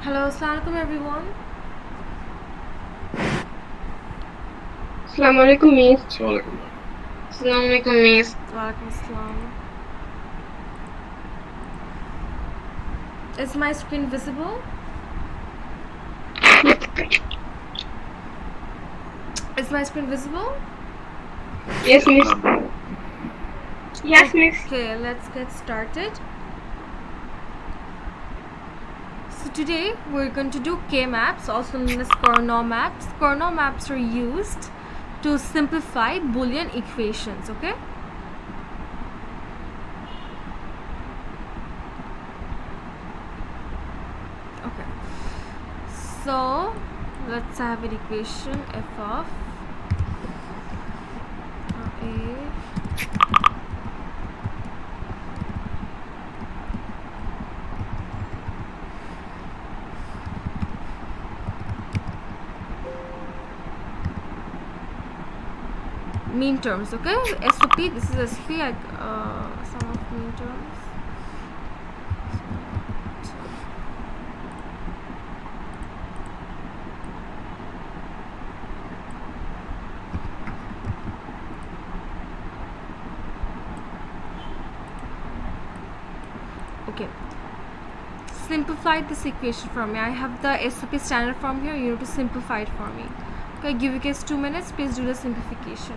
Hello, assalamualaikum everyone. Assalamualaikum, Miss. Assalamualaikum. Assalamualaikum, Miss. Walaikum assalam. Is my screen visible? Is my screen visible? Yes, Miss. Yes, Miss. Okay, let's get started. So today we're going to do Kmaps, also known as Carnot maps. Carnot maps are used to simplify Boolean equations, okay? Okay. So let's have an equation f of a mean terms, okay? SOP, this is SOP, sum of mean terms. Okay, simplify this equation for me. I have the SOP standard form here. You need to simplify it for me. Okay, give you guys 2 minutes. Please do the simplification.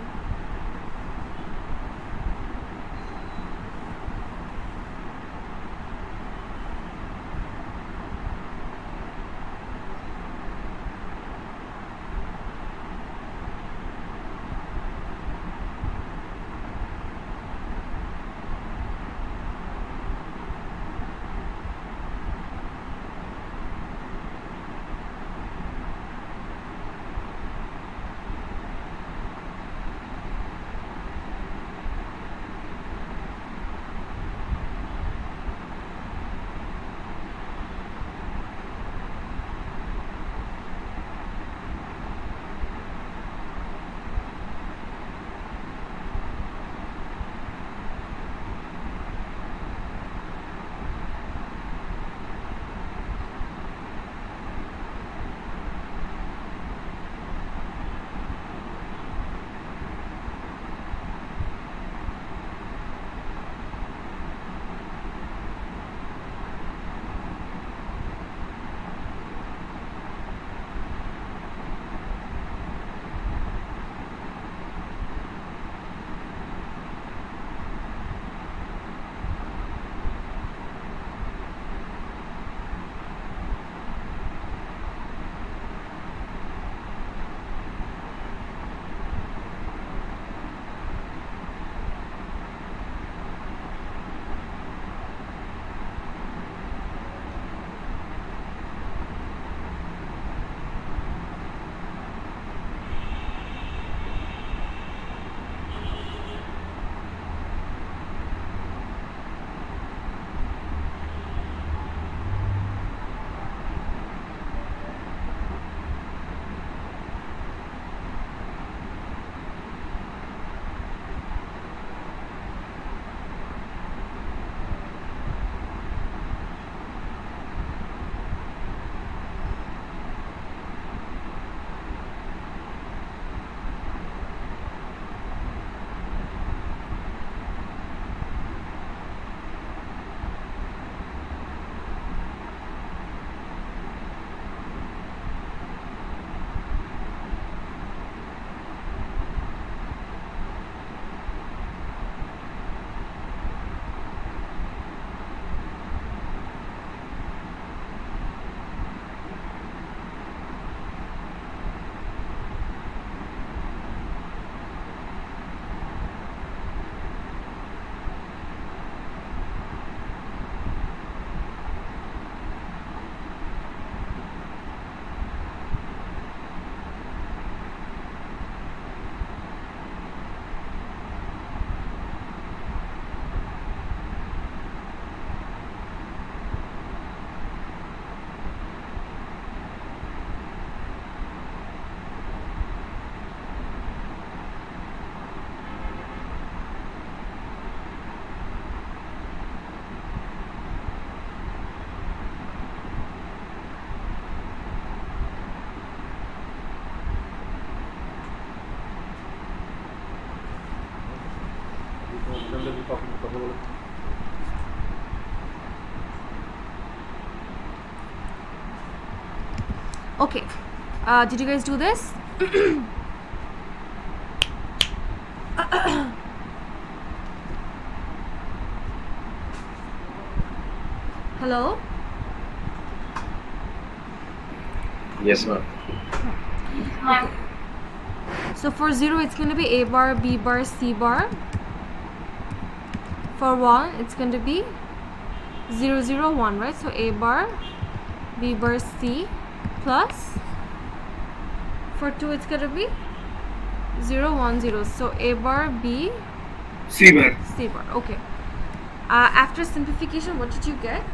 Okay, did you guys do this? Hello? Yes, ma'am. Okay. So for 0, it's going to be A bar, B bar, C bar. For 1, it's going to be 0, 0, 1, right? So A bar, B bar, C plus. For 2, it's going to be 0, 1, 0. So A bar, B, C bar. C bar. Okay. After simplification, what did you get?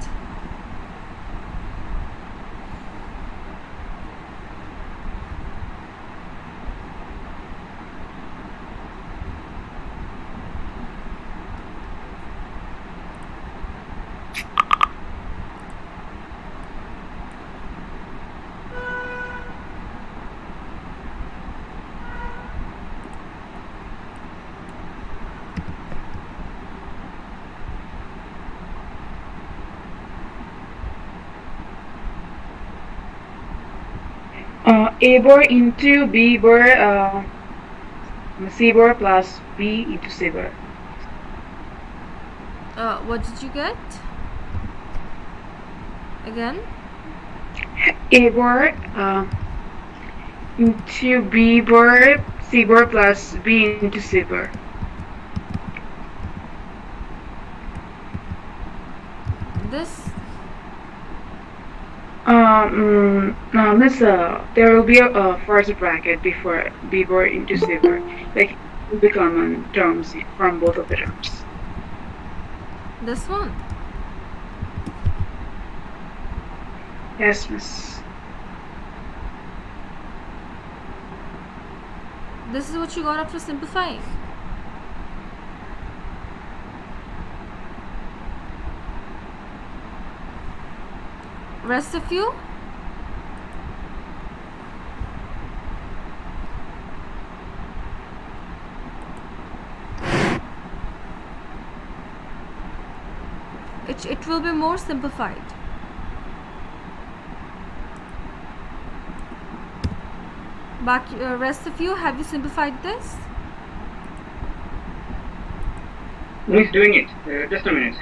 A bar into B bar, C bar plus B into C bar. What did you get? Again? A bar into B bar, C bar plus B into C bar. This? There will be a first bracket before B bar into C bar. Like, it will be common terms from both of the terms. This one? Yes, miss. This is what you got after simplifying. Rest of you? It will be more simplified. Rest of you, have you simplified this? Who is doing it? Just a minute.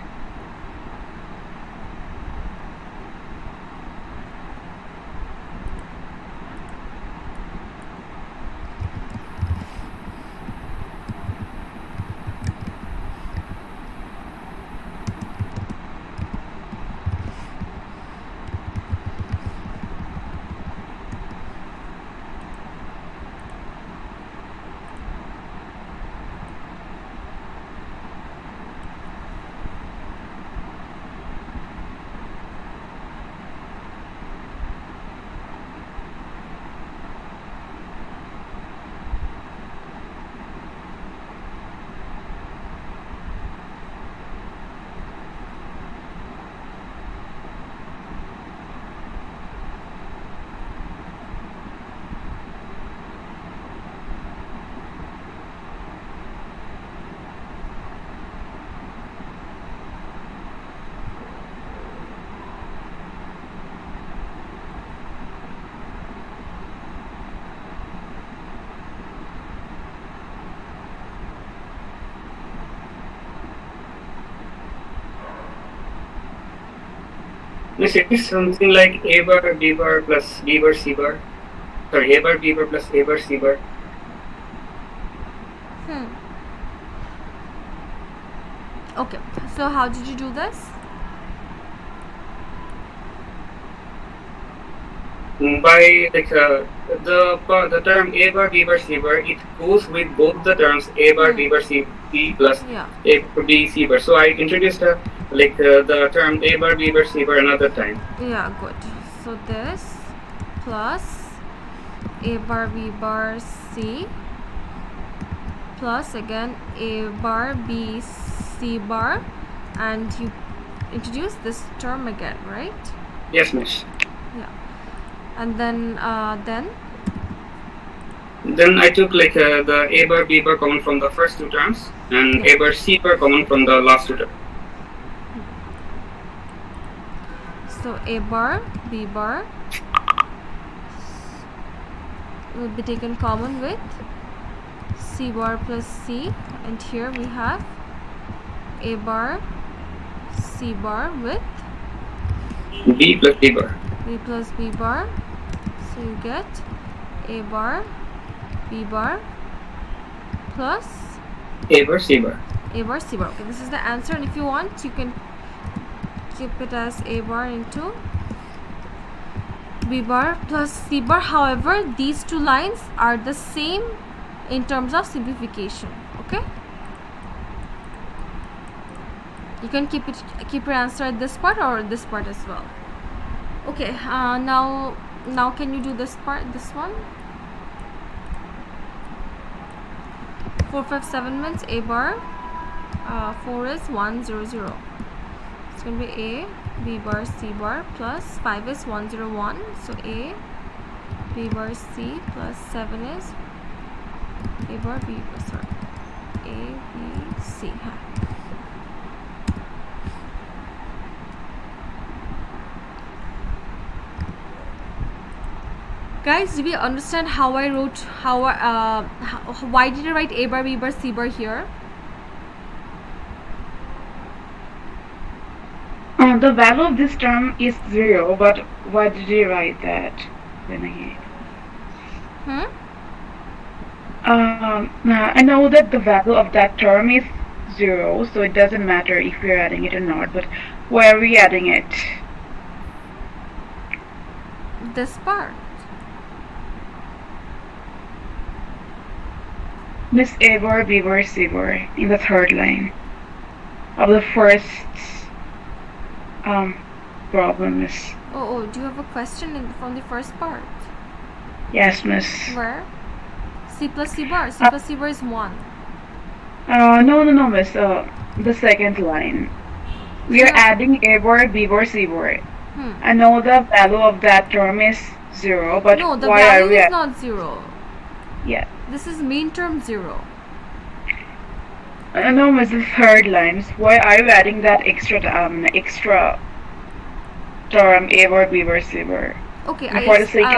Yes, it is something like A bar, B bar plus B bar, C bar. Sorry, A bar, B bar plus A bar, C bar. Okay, so how did you do this? By like the term A bar, B bar, C bar, it goes with both the terms A bar, B bar, C plus Yeah. A bar, B, C bar. So I introduced the term A bar, B bar, C bar another time. Yeah, good. So this plus A bar, B bar, C plus again A bar, B, C bar, and you introduce this term again, right? Yes, miss. Yeah. And then Then I took like the A bar B bar common from the first two terms and A bar C bar common from the last two terms. So A bar B bar will be taken common with C bar plus C, and here we have A bar C bar with B plus B bar. B plus B bar. So you get A bar B bar plus A bar C bar. A bar C bar. Okay, this is the answer, and if you want you can keep it as A bar into B bar plus C bar. However, these two lines are the same in terms of simplification. Okay, you can keep your answer at this part or this part as well. Okay, now can you do this part, this one? 4 5 7 means A bar 4 is 1 0 0. It's going to be A B bar C bar plus 5 is 1 0 1. So A B bar C plus 7 is A bar B bar, sorry, A B C. Guys, do we understand how I wrote, why did I write A bar B bar C bar here? The value of this term is 0, but why did you write that then again? I know that the value of that term is 0, so it doesn't matter if we're adding it or not, but why are we adding it? This part. This A bar, B bar, C bar in the third line of the first problem, miss. Oh, do you have a question from the first part? Yes, miss. Where? C plus C bar. C plus C bar is 1. No, miss. The second line. We are adding A bar, B bar, C bar. I know the value of that term is 0, but no, the why value are we is not 0. Yeah. This is mean term 0. No, miss, the third line. Why are you adding that extra term A bar, B bar, C bar? Okay,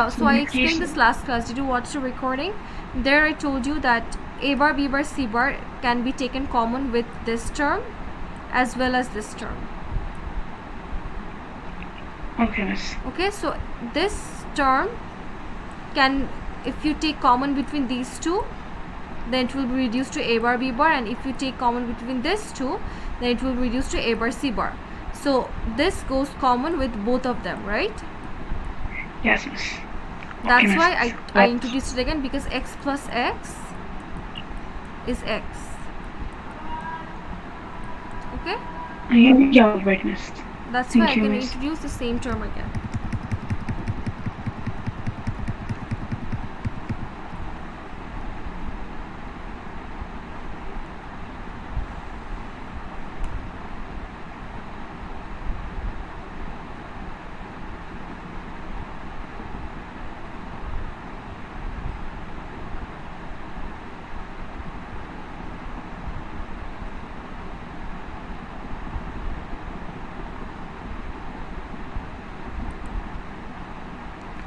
so I explained this last class. Did you watch the recording? There I told you that A bar, B bar, C bar can be taken common with this term as well as this term. Okay, miss. Okay, so this term can, if you take common between these two, then it will be reduced to A bar B bar, and if you take common between this two, then it will be reduced to A bar C bar. So this goes common with both of them, right? Yes, miss. That's Okay, why I introduced it again, because x plus x is x. Okay? Yeah, right, miss. That's Thank why I you, can miss. introduce the same term again.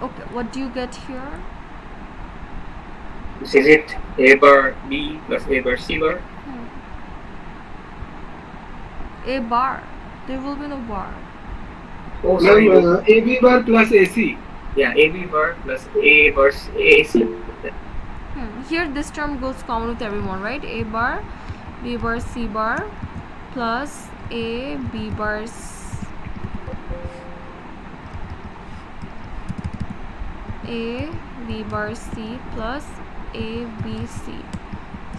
Okay, what do you get here? Is it A bar B plus A bar C bar? A bar. There will be no bar. Oh, sorry. AB bar plus AC. Yeah, AB bar plus A bar AC. Here this term goes common with everyone, right? A bar, B bar, C bar plus A, B bar, A, B bar, C plus A, B, C.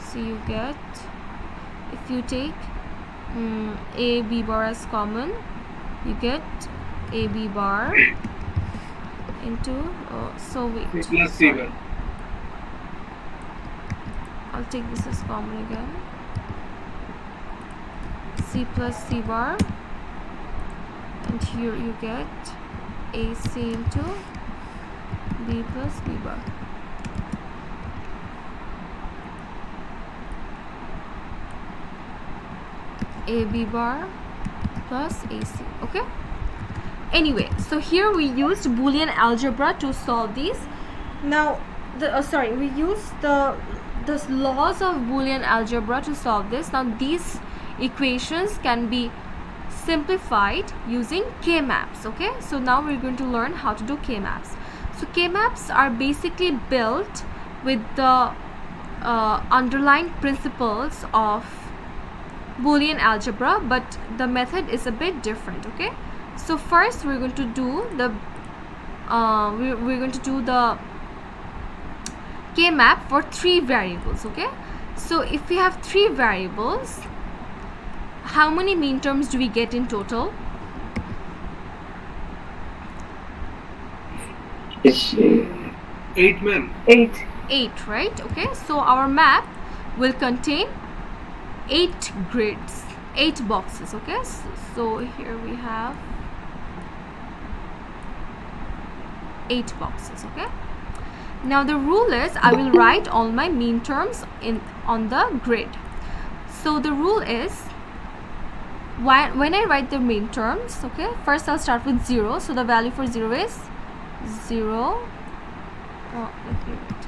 So you get, if you take A, B bar as common, you get A, B bar into, C plus C bar. I'll take this as common again. C plus C bar, and here you get AC into B plus B bar. AB bar plus AC. Okay. Anyway, so here we used Boolean algebra to solve these. Now, we used the laws of Boolean algebra to solve this. Now, these equations can be simplified using Kmaps. Okay, so now we're going to learn how to do Kmaps. So Kmaps are basically built with the underlying principles of Boolean algebra, but the method is a bit different. Okay, so first we're going to do the Kmap for 3 variables. Okay, so if we have 3 variables, how many mean terms do we get in total? It's 8, ma'am. 8. 8, right? Okay, so our map will contain 8 grids, 8 boxes. Okay, so here we have 8 boxes. Okay, now the rule is I will write all my mean terms on the grid. So the rule is when I write the mean terms, okay, first I'll start with 0. So the value for 0 is 0. Oh, let me write it.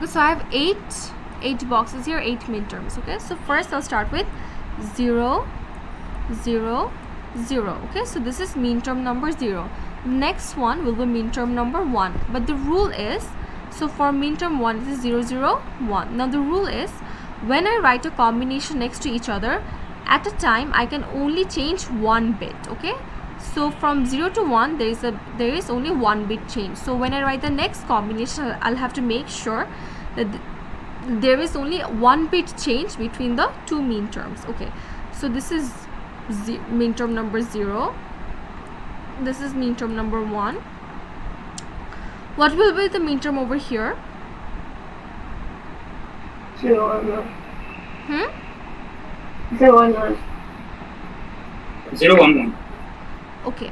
So I have 8 boxes here, 8 midterms. Okay, so first I'll start with 0, 0, 0. Okay, so this is mean term number 0. Next one will be mean term number 1. But the rule is, so for mean term 1 it is 0, 0, 1. Now the rule is when I write a combination next to each other, at a time I can only change 1 bit. Okay, so from 0 to 1 there is only 1 bit change. So when I write the next combination, I'll have to make sure that there is only 1 bit change between the 2 mean terms. Okay, so this is mean term number 0. This is mean term number 1. What will be the mean term over here? 0, 1. Hmm? 0, 1. 0, 1, 1. Okay,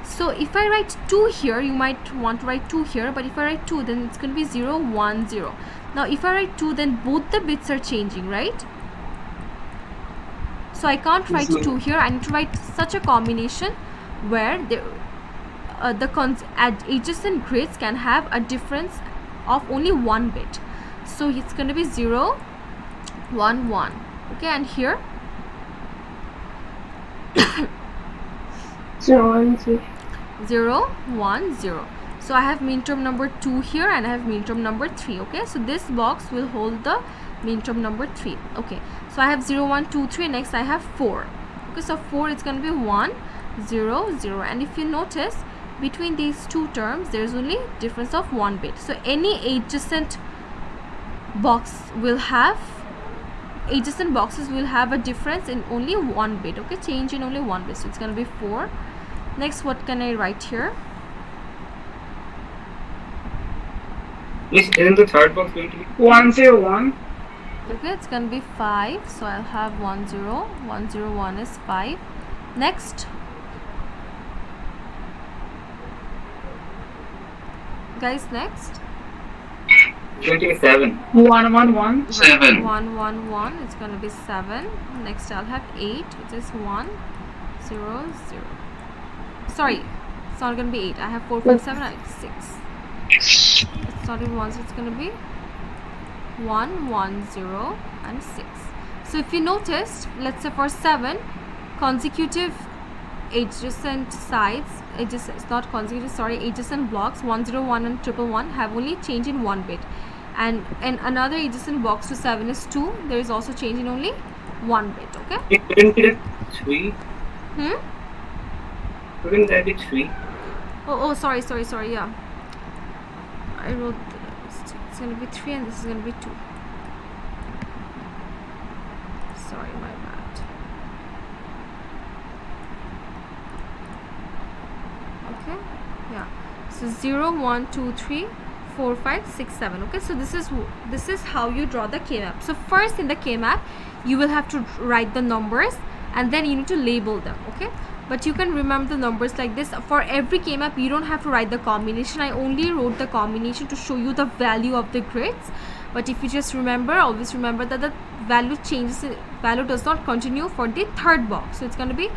so if I write 2 here, you might want to write 2 here, but if I write 2, then it's going to be 0, 1, 0. Now if I write 2, then both the bits are changing, right? So I can't write 2 here. I need to write such a combination where the adjacent grids can have a difference of only 1 bit. So it's going to be 0, 1, 1. Okay, and here 0, 1, 2. 0, 1, 0. So I have mean term number 2 here and I have mean term number 3. Okay, so this box will hold the mean term number 3. Okay, so I have 0, 1, 2, 3. Next I have 4. Okay, so 4 is going to be 1, 0, 0. And if you notice, between these two terms there is only difference of 1 bit. So any adjacent boxes will have a difference in only 1 bit. Okay, change in only 1 bit. So it's going to be 4. Next, what can I write here? Isn't the third box going to be 1, 0, 1. Okay, it's going to be 5. So I'll have 1, 0. 1, 0, 1 is 5. Next. Guys, next. 27? 1, 1, 1. 7. 1, 1, 1. It's going to be 7. Next, I'll have 8, which is 1, 0, 0. Sorry, it's not going to be 8. I have 4, 5, 7, and 6. It's not even 1, so it's going to be 1, 1, 0, and 6. So if you noticed, let's say for 7, consecutive adjacent sides, adjacent blocks 1, 0, 1 and 1, 1 have only change in 1 bit. And another adjacent box to 7 is 2. There is also change in only 1 bit. Okay? It couldn't be 3. Hmm? Couldn't that be 3? Oh, sorry, yeah. I wrote it's going to be 3 and this is going to be 2. Sorry, my bad. Okay, yeah. So 0, 1, 2, 3, 4 5 6 7. Okay, so this is how you draw the Kmap. So first in the Kmap you will have to write the numbers and then you need to label them. Okay, but you can remember the numbers like this. For every Kmap you don't have to write the combination. I only wrote the combination to show you the value of the grids, but if you just remember, always remember that the value changes, value does not continue for the third box. So it's going to be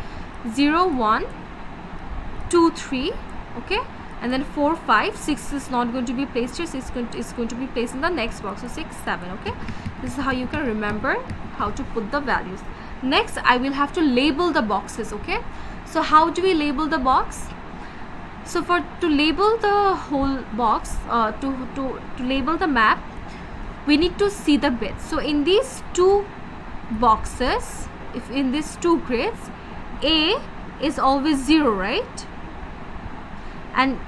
0 1 2 3. Okay, and then 4 5 6 is not going to be placed here, so it's going to be placed in the next box. So 6 7. Okay, this is how you can remember how to put the values. Next I will have to label the boxes. Okay, so how do we label the box? So to label the whole box, to label the map, we need to see the bits. So in these two boxes, if in these two grids, A is always 0, right? And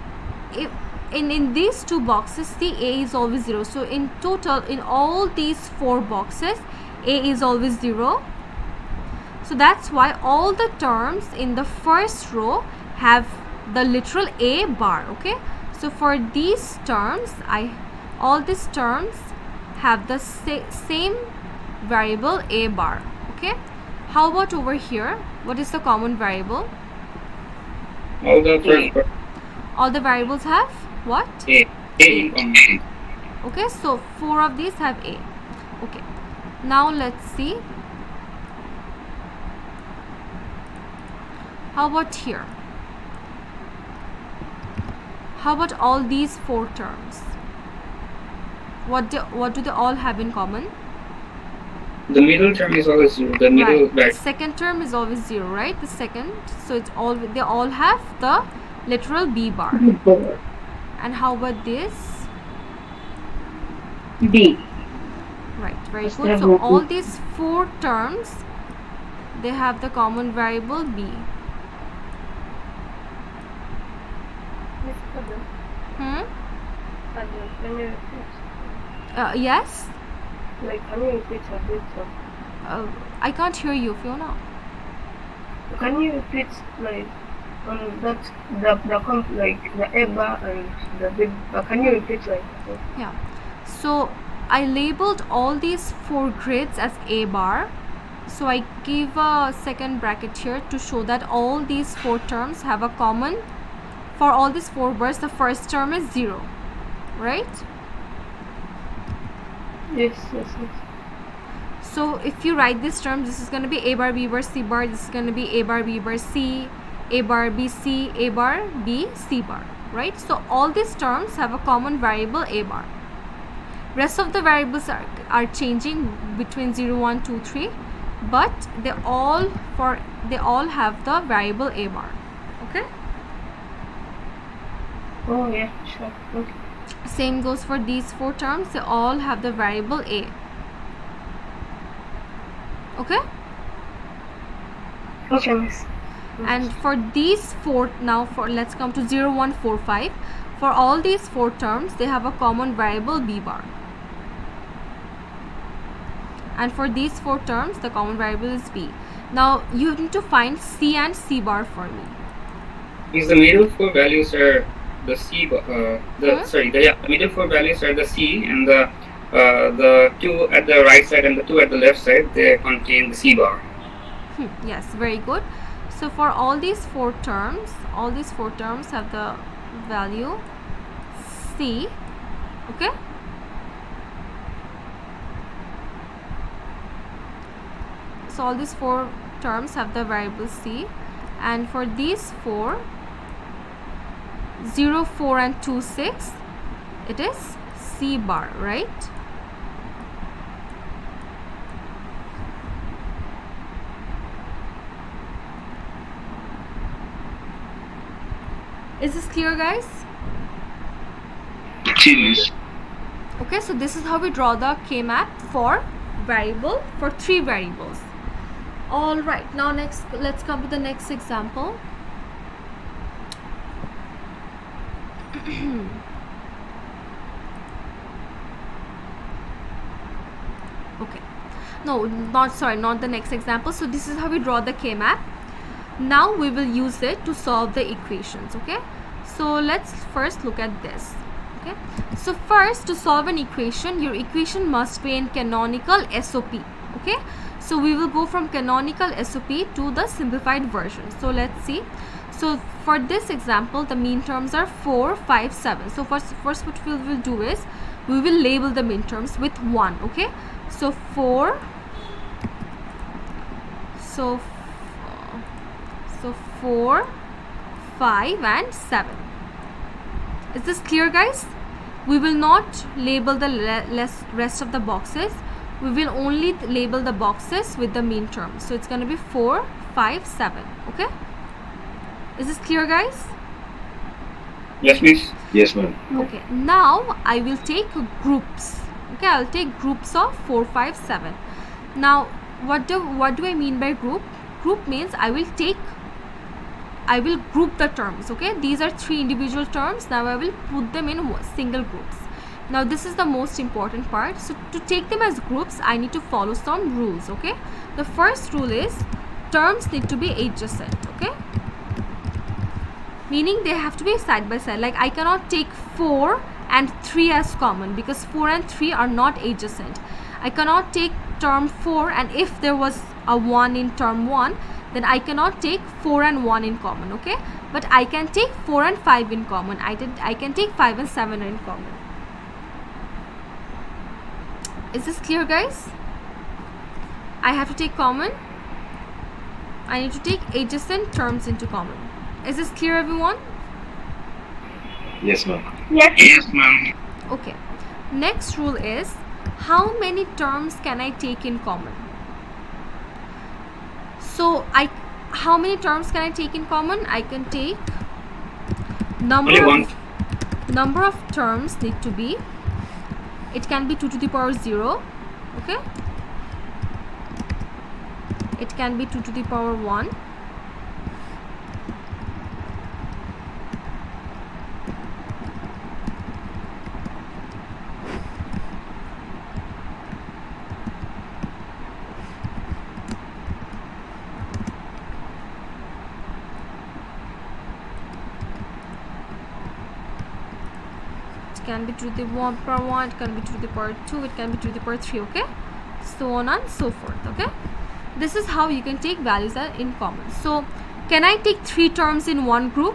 if in these two boxes, see, A is always 0. So in total, in all these four boxes, A is always 0. So that's why all the terms in the first row have the literal A bar. Okay, so for these terms, all these terms have the same variable A bar. Okay, how about over here? What is the common variable? All the variables have what? A. Okay, so 4 of these have A. Okay, now let's see. How about here? How about all these 4 terms? What do they all have in common? The middle term is always 0. The middle right. Second term is always 0, right? The second, so it's all, they all have the literal B bar. And how about this? B. Right, very good. So all these 4 terms, they have the common variable B. Can you repeat? Yes? Like, can you repeat a bit of? I can't hear you, Fiona. Can you repeat, like, that like the A bar and the B bar? Can you repeat, like? Yeah. So I labeled all these 4 grids as A bar. So I gave a second bracket here to show that all these 4 terms have a common. For all these 4 bars, the first term is 0, right? Yes. So if you write this term, this is going to be A bar, B bar, C bar. This is going to be A bar, B bar, C, A bar, B, C, A bar, B, C bar, right? So all these terms have a common variable A bar. Rest of the variables are changing between 0, 1, 2, 3, but they all have the variable A bar. Okay? Oh yeah, sure. Okay. Same goes for these 4 terms. They all have the variable A. Okay? Okay, miss. And for these 4, now let's come to 0, 1, 4, 5. For all these 4 terms, they have a common variable B bar. And for these 4 terms, the common variable is B. Now you need to find C and C bar for me. Is the middle 4 values are the C bar? The middle 4 values are the C, and the 2 at the right side and the 2 at the left side, they contain the C bar. Yes, very good. So for all these 4 terms have the value C. Okay? So all these 4 terms have the variable C, and for these 4, 0, 4 and 2, 6, it is C bar, right? Is this clear, guys? Yes. Okay, so this is how we draw the Kmap for 3 variables. All right, now next, let's come to the next example. Okay, not the next example. So this is how we draw the Kmap. Now we will use it to solve the equations. Okay, so let's first look at this. Okay, so first, to solve an equation, your equation must be in canonical SOP. Okay, so we will go from canonical SOP to the simplified version. So let's see. So for this example, the mean terms are 4, 5, 7. So first what we will do is we will label the mean terms with 1. Okay, so 4, so 4, 5 and 7. Is this clear, guys? We will not label the rest of the boxes. We will only label the boxes with the mean terms. So it's going to be 4, 5, 7. Okay, is this clear, guys? Yes, miss. Yes, ma'am. Okay, now I will take groups. Okay, I'll take groups of 4, 5, 7. Now what do I mean by group? Group means I will group the terms. Okay, these are 3 individual terms. Now I will put them in single groups. Now this is the most important part. So to take them as groups, I need to follow some rules. Okay, the first rule is terms need to be adjacent. Okay, meaning they have to be side by side. Like I cannot take 4 and 3 as common, because 4 and 3 are not adjacent. I cannot take term 4, and if there was a 1 in term 1, then I cannot take 4 and 1 in common. Okay, but I can take 4 and 5 in common. I can take 5 and 7 in common. Is this clear, guys? I have to take common. I need to take adjacent terms into common. Is this clear, everyone? Yes, ma'am. Yes, ma'am. Okay, next rule is how many terms can I take in common? So how many terms can I take in common? I can take Only one. number of terms need to be, it can be 2 to the power 0. Okay, it can be 2 to the power 1. Can be 2 to the power 1, it can be 2 to the power 2, it can be 2 to the power 3. Okay, so on and so forth. Okay, this is how you can take values that are in common. So can I take 3 terms in one group?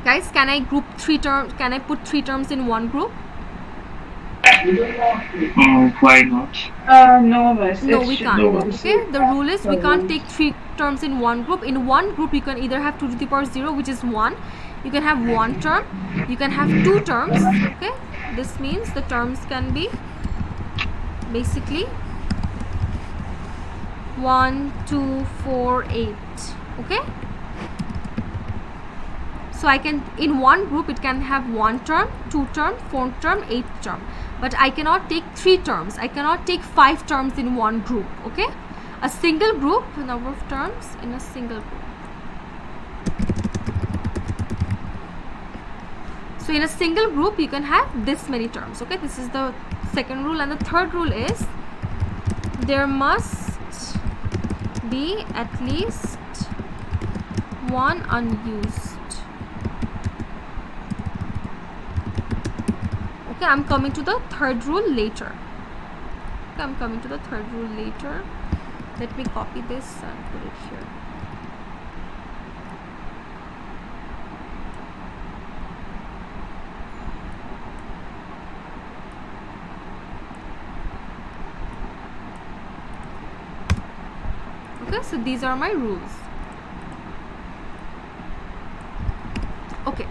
Guys, can I group 3 terms? Can I put 3 terms in one group? Why not? No, miss. No, It we should can't. be Okay, the rule is we can't take 3 terms in one group. In one group, you can either have 2 to the power 0, which is 1. You can have 1 term. You can have 2 terms. Okay, this means the terms can be basically 1, 2, 4, 8. Okay, so I can, in one group it can have 1 term, 2 term, 4 term, 8 term, but I cannot take 3 terms. I cannot take 5 terms in one group. Okay, a single group, number of terms in a single group. So in a single group you can have this many terms. Okay, this is the second rule. And the third rule is there must be at least one unused. Okay, I'm coming to the third rule later. Okay, I'm coming to the third rule later. Let me copy this and put it here. Okay, so these are my rules. Okay,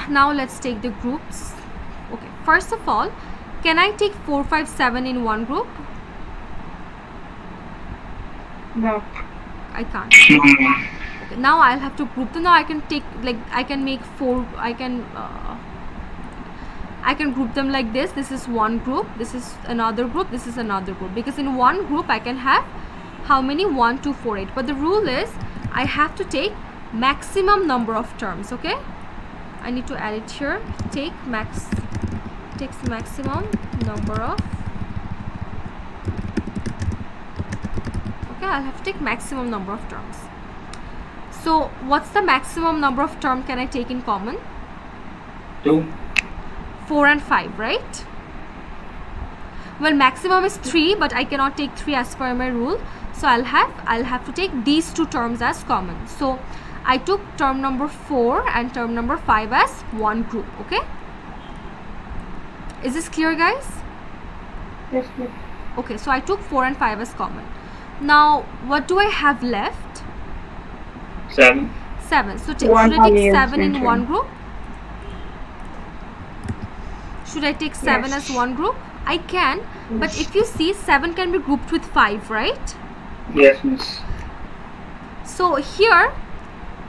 now let's take the groups. Okay, first of all, can I take 4, 5, 7 in one group? No. I can't. Okay, now I'll have to group them. Now I can take, like, I can make 4, I can group them like this. This is one group, this is another group, this is another group, because in one group I can have how many? 1, 2, 4, 8. But the rule is I have to take maximum number of terms. Okay, I need to add it here. Takes maximum number of. Okay, I'll have to take maximum number of terms. So what's the maximum number of term can I take in common? 2. 4 and 5, right? Well, maximum is 3, but I cannot take 3 as per my rule. So I'll have to take these two terms as common. So I took term number 4 and term number 5 as one group. Okay, is this clear, guys? Yes, yes. Okay, so I took 4 and 5 as common. Now what do I have left? 7. 7. So should One I take unused 7 in term. one group? Should I take 7 Yes. as one group? I can, but if you see, 7 can be grouped with 5, right? Yes, miss. So here,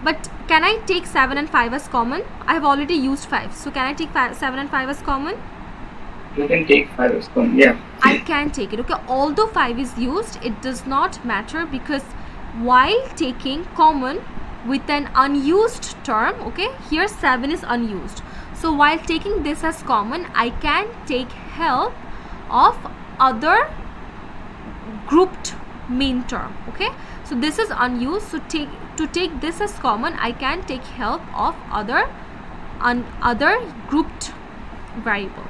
but can I take 7 and 5 as common? I have already used 5. So can I take 7 and 5 as common? You can take 5 as common. Yeah. I can take it. Okay, although 5 is used, it does not matter, because while taking common with an unused term, okay, here 7 is unused. So while taking this as common, I can take help of other grouped mean term. Okay, so this is unused. So to take this as common, I can take help of other grouped variable.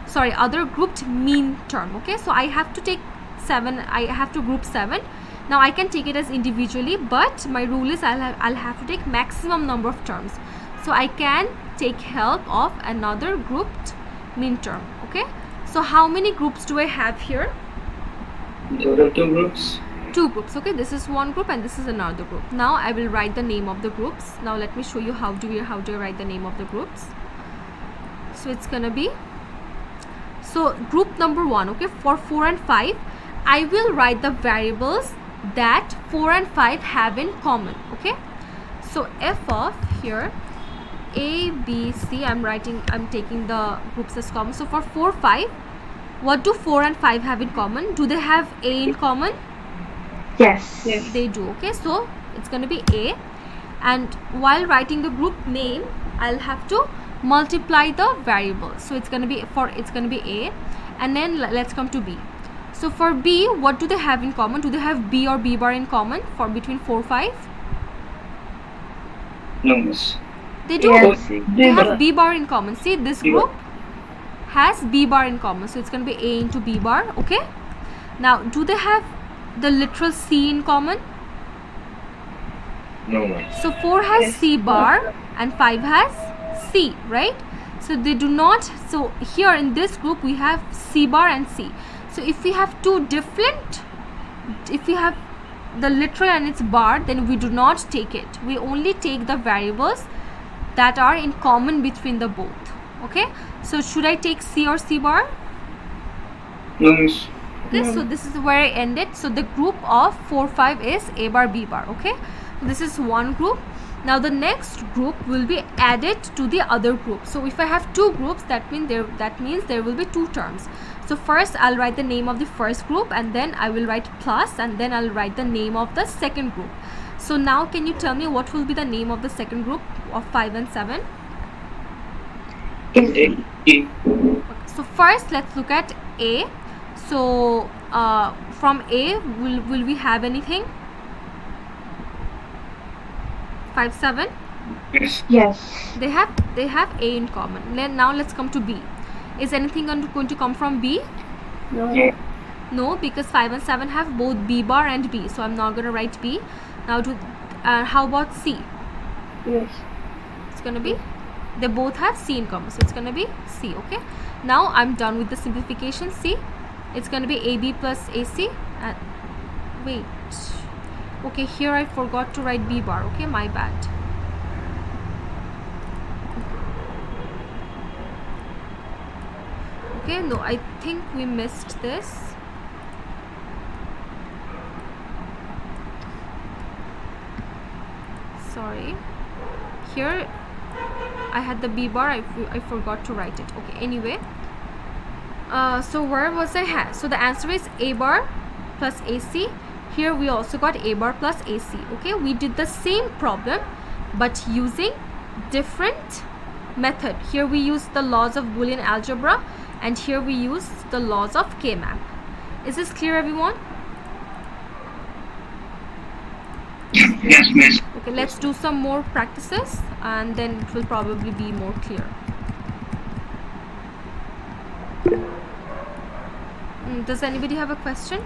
Sorry, other grouped mean term. Okay, so I have to take 7. I have to group 7. Now I can take it as individually, but my rule is I'll have to take maximum number of terms. So I can take help of another grouped mean term. Okay, so how many groups do I have here? Total 2 groups. 2 groups. Okay, this is one group and this is another group. Now I will write the name of the groups. Now let me show you how do I write the name of the groups. So it's gonna be, so group number 1, okay, for 4 and 5, I will write the variables that 4 and 5 have in common. Okay, so f of here A, B, C, I'm taking the groups as common. So for 4, 5, what do 4 and 5 have in common? Do they have A in common? Yes. Yes. They do. Okay, so it's going to be A, and while writing the group name, I'll have to multiply the variable. So it's going to be A, and then let's come to B. So for B, what do they have in common? Do they have B or B bar in common for between 4, 5? No, miss. They do. Yes. They have B bar in common. See, this B bar. group has B bar in common, so it's going to be A into B bar. Okay, now do they have the literal C in common? No, miss. So 4 has Yes. C bar and 5 has C, right? So they do not. So here in this group we have C bar and C. So if we have two different, if we have the literal and its bar, then we do not take it. We only take the variables that are in common between the both. Okay, so should I take C or C bar? No, miss. Okay, so this is where I ended. So the group of 4, 5 is A bar, B bar. Okay, this is one group. Now the next group will be added to the other group. So if I have two groups, that means there will be two terms. So first I'll write the name of the first group, and then I will write plus, and then I'll write the name of the second group. So now can you tell me what will be the name of the second group of 5 and 7? A, E. Okay, so first let's look at A. So from A, will we have anything? 5, 7. Yes. Yes. They have A in common. Now let's come to B. Is anything going to come from B? No. No. No, because 5 and 7 have both B bar and B. So I'm not going to write B. Now how about C? Yes. It's going to be, they both have C in common. So it's going to be C. Okay. Now I'm done with the simplification. C. It's going to be AB plus AC. And wait. Okay, here I forgot to write B bar. Okay, my bad. Okay, no, I think we missed this. Sorry. Here I had the B bar. I forgot to write it. Okay, anyway. So where was I? So the answer is A bar plus AC. Here we also got A bar plus AC. Okay, we did the same problem but using different method. Here we used the laws of Boolean algebra, and here we use the laws of Kmap. Is this clear, everyone? Yes, miss. Okay, let's do some more practices and then it will probably be more clear. Does anybody have a question?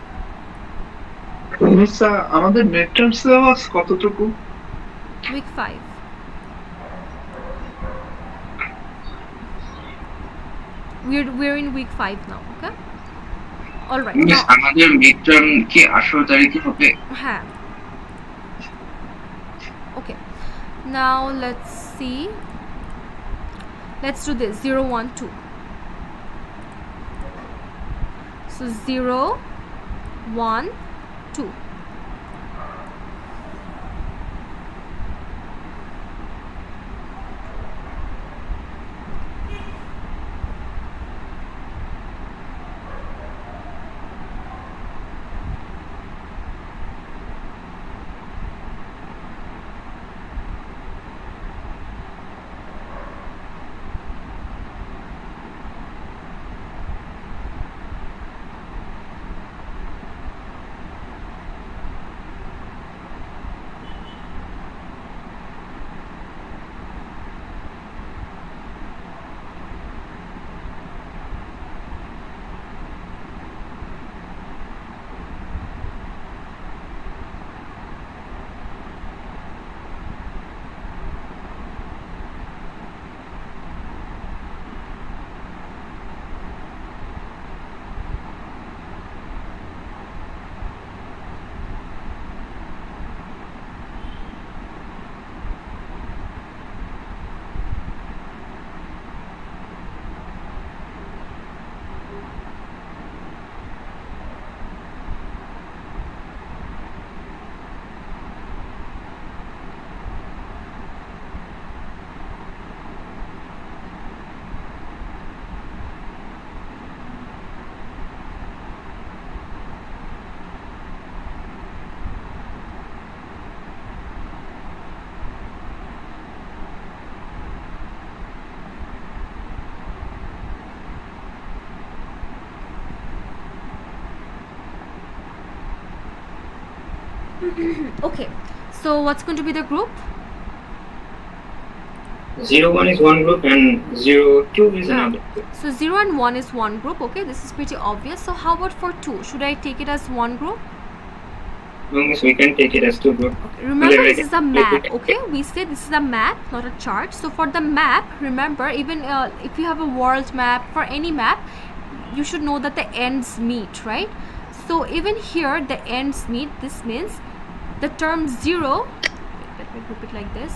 Miss আমাদের mid term syllabus কতটুকু? Week 5. We're in week 5 now, okay? All right. Miss Now, আমাদের mid term কি 18 তারিখে হবে? হ্যাঁ. Okay. Now let's see. Let's do this 0 1 2. So 0 1 2. Okay. So what's going to be the group? 0 1 is one group and 0 2 is another group. So 0 and 1 is one group. Okay, this is pretty obvious. So how about for 2? Should I take it as one group? No, miss, we can take it as two groups. Okay. Remember, this is a map. Okay, we say this is a map, not a chart. So for the map, remember, even if you have a world map, for any map, you should know that the ends meet, right? So even here, the ends meet. This means the term 0, let me group it like this,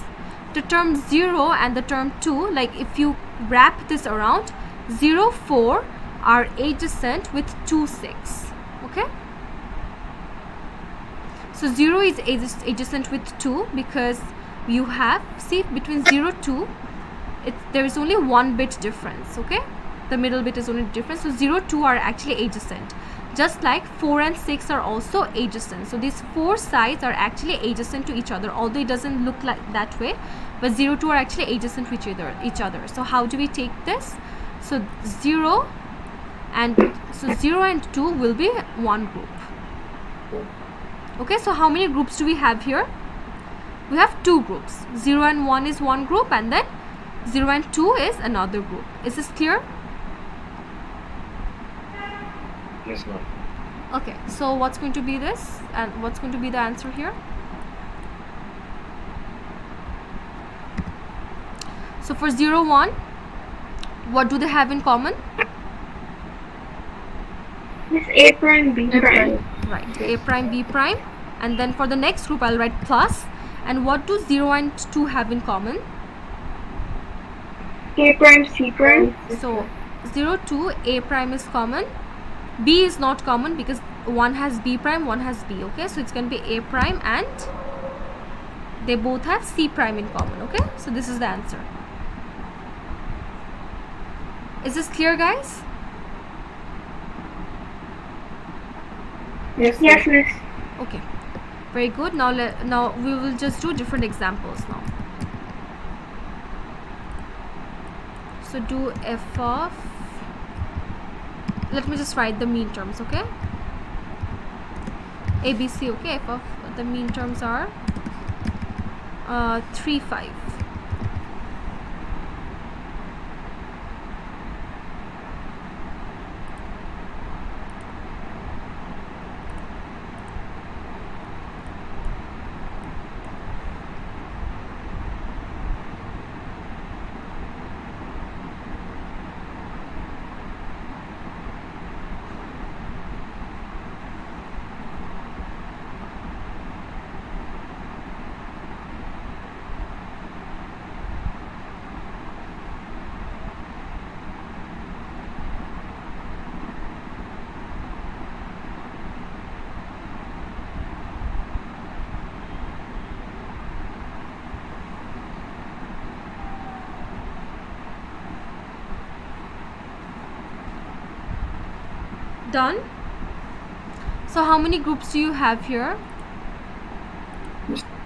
the term 0 and the term 2, like if you wrap this around, 0 4 are adjacent with 2 6. Okay, so 0 is adjacent with 2 because you have, see, between 0 2 there is only one bit difference. Okay, the middle bit is only different. So 0 2 are actually adjacent, just like 4 and 6 are also adjacent. So these four sides are actually adjacent to each other, although it doesn't look like that way, but 0 2 are actually adjacent to each other. So how do we take this? So 0 and 2 will be one group. Okay, so how many groups do we have here? We have two groups. 0 and 1 is one group, and then 0 and 2 is another group. Is this clear? Yes, ma'am. Okay, so what's going to be this and what's going to be the answer here? So for 0 1, what do they have in common? Miss A prime, B prime. Right, A prime, B prime. And then for the next group, I'll write plus. And what do 0 and 2 have in common? A prime, C prime. So 0 2, A prime is common. B is not common because one has B prime, one has B. Okay, so it's going to be A prime and they both have C prime in common. Okay, so this is the answer. Is this clear, guys? Yes, yes, miss. Okay, very good. Now we will just do different examples now. So do f of, let me just write the mean terms. Okay, ABC. Okay, f of the mean terms are 3 5. Done. So how many groups do you have here?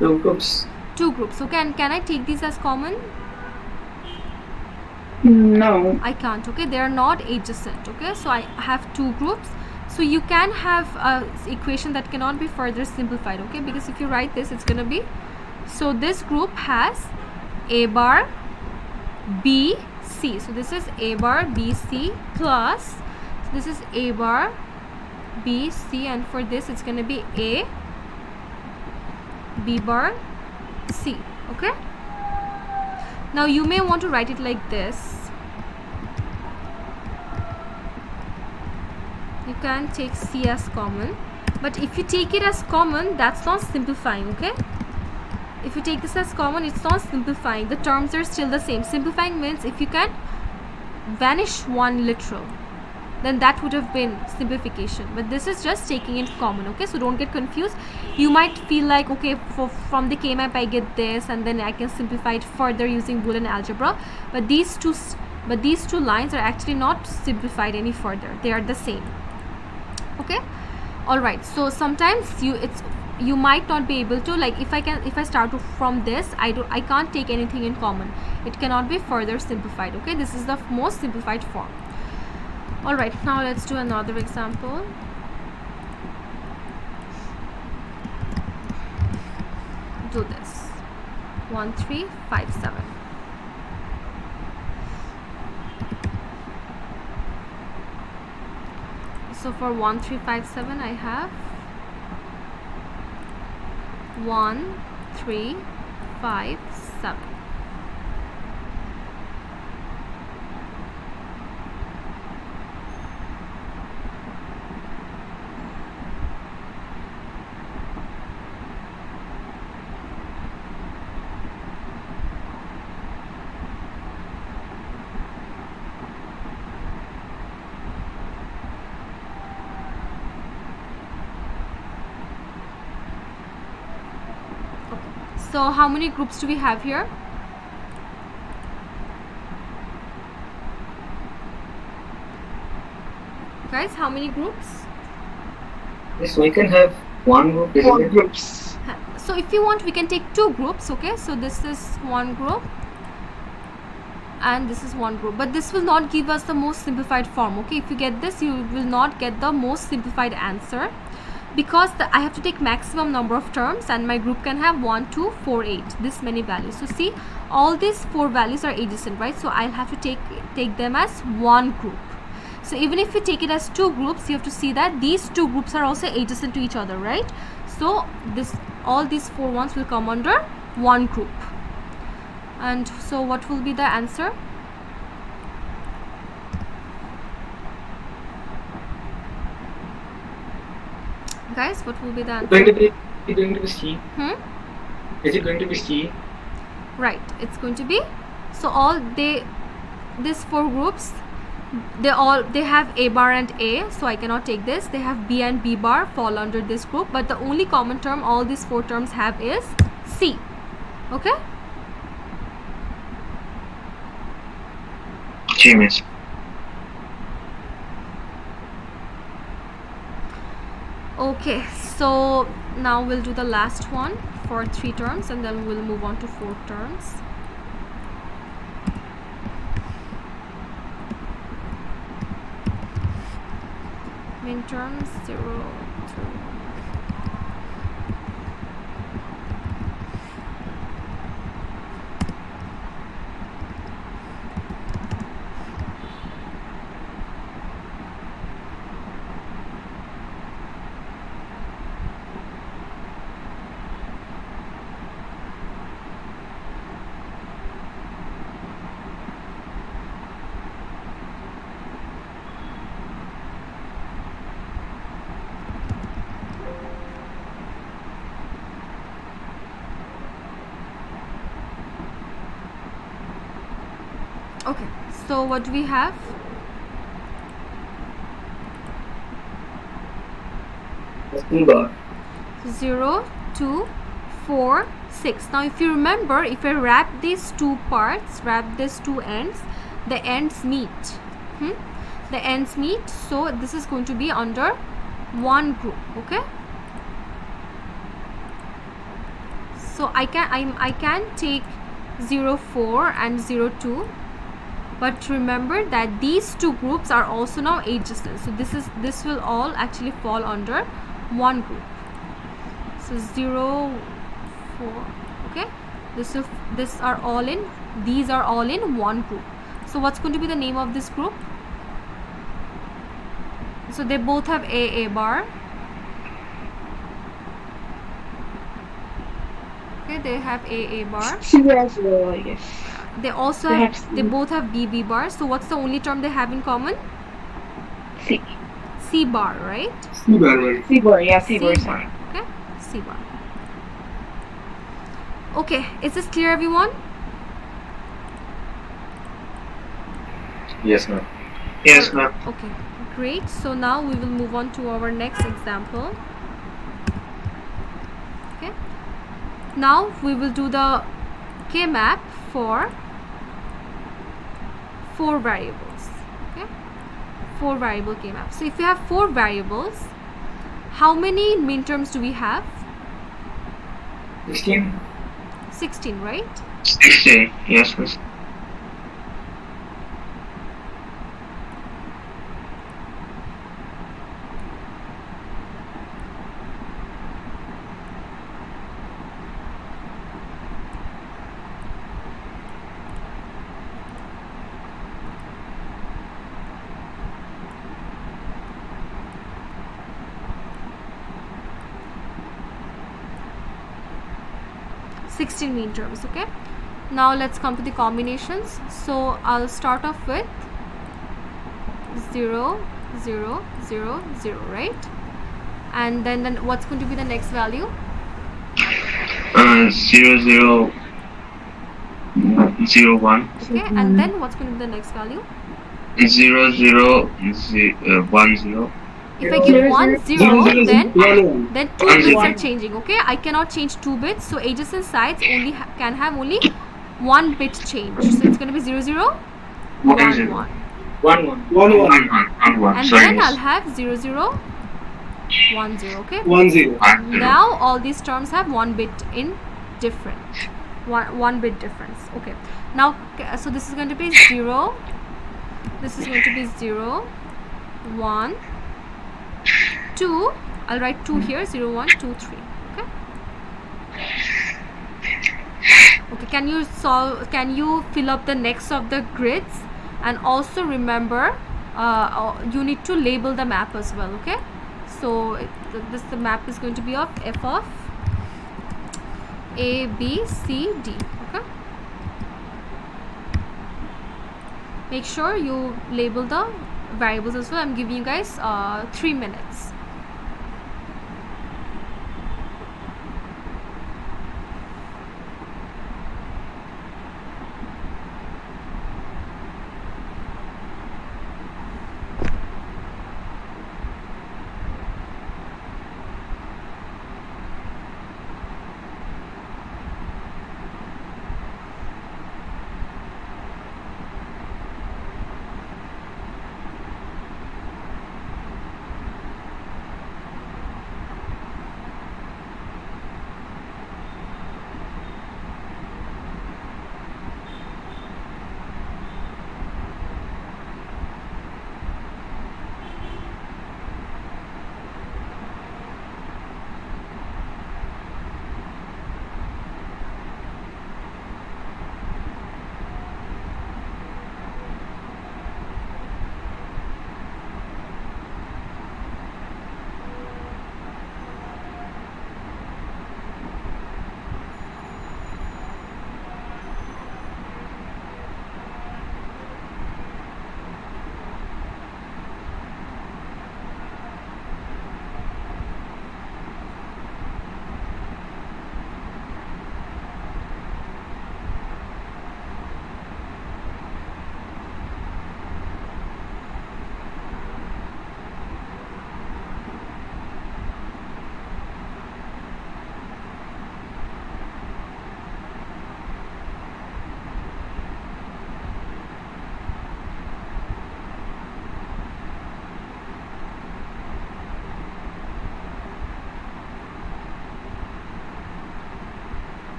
2 groups. 2 groups. Okay, and can I take these as common? No. I can't. Okay, they are not adjacent. Okay, so I have 2 groups. So you can have a equation that cannot be further simplified. Okay, because if you write this, it's gonna be, so this group has A bar B C. So this is A bar B C plus, so this is A bar B C, and for this it's gonna be A B bar C. Okay, now you may want to write it like this. You can take C as common, but if you take it as common, that's not simplifying. Okay, if you take this as common, it's not simplifying. The terms are still the same. Simplifying means if you can vanish one literal, then that would have been simplification, but this is just taking it common. Okay, so don't get confused. You might feel like, okay, from the Kmap I get this, and then I can simplify it further using Boolean algebra, but these two lines are actually not simplified any further. They are the same. Okay, all right. So sometimes you might not be able to, like, if I start from this, I can't take anything in common. It cannot be further simplified. Okay, this is the most simplified form. All right, now let's do another example. Do this. 1 3 5 7. So for 1 3 5 7, I have 1 3 5 7. So how many groups do we have here? Guys, how many groups? Yes, we can have 1 group, isn't 4 it? groups. So if you want, we can take 2 groups. Okay, so this is 1 group and this is 1 group, but this will not give us the most simplified form. Okay, if you get this, you will not get the most simplified answer, because I have to take maximum number of terms, and my group can have 1 2 4 8, this many values. So see, all these 4 values are adjacent, right? So I'll have to take them as 1 group. So even if you take it as 2 groups, you have to see that these 2 groups are also adjacent to each other, right? So all these 4 ones will come under 1 group. And so what will be the answer? Guys, what will be the answer? Going to be C. Hmm? Is it going to be C? Right, it's going to be, so these 4 groups, they have A bar and A, so I cannot take this. They have B and B bar, fall under this group, but the only common term all these 4 terms have is C. Okay, Genius. okay, so now we'll do the last one for 3 terms, and then we'll move on to 4 terms. Min terms 0 2. Okay, so what do we have? C bar. 0, 2, 4, 6. Now if you remember, if I wrap these two parts, wrap these two ends, the ends meet. The ends meet, so this is going to be under one group. Okay, so I can take 0, 4 and 0, 2, but remember that these two groups are also now adjacent, so this will all actually fall under one group. So 0, 4, okay, these are all in one group. So what's going to be the name of this group? So they both have A bar. Okay, they have A bar. C as well, I guess. They also they both have B bar. So what's the only term they have in common? C bar, right? C bar, right? C bar, yeah, C bar. Okay, C bar. Okay, is this clear, everyone? Yes, ma'am. Yes, ma'am. Okay, great. So now we will move on to our next example. Okay, now we will do the Kmap for 4 variables. Okay, 4 variable Kmap. So if you have 4 variables, how many minterms do we have? 16. 16, right? 60. Yes, miss. Mean terms. Okay, now let's come to the combinations. So I'll start off with 0, 0, 0, 0, right? And then what's going to be the next value? 0, 0, 0, 1. Okay, and then what's going to be the next value? 0, 0, 1, 0. If I give 1, 0, then 2 1, bits 0. are changing. Okay, I cannot change 2 bits, so adjacent sides only can have only 1 bit change. So it's going to be 0, 0, 1, 1. 1, 1. 1, 1, 1. And Sorry, then miss. I'll have 0, 0, 1, 0. Okay, 1, 0. now all these terms have 1 bit in different, one bit difference. Okay, now so this is going to be 0, this is going to be 0, 1, 2. I'll write 2 here. 0, 1, 2, 3. Okay, okay, can you fill up the next of the grids? And also remember, you need to label the map as well. Okay, so the map is going to be of f of A, B, C, D. Okay, make sure you label the variables as well. I'm giving you guys 3 minutes.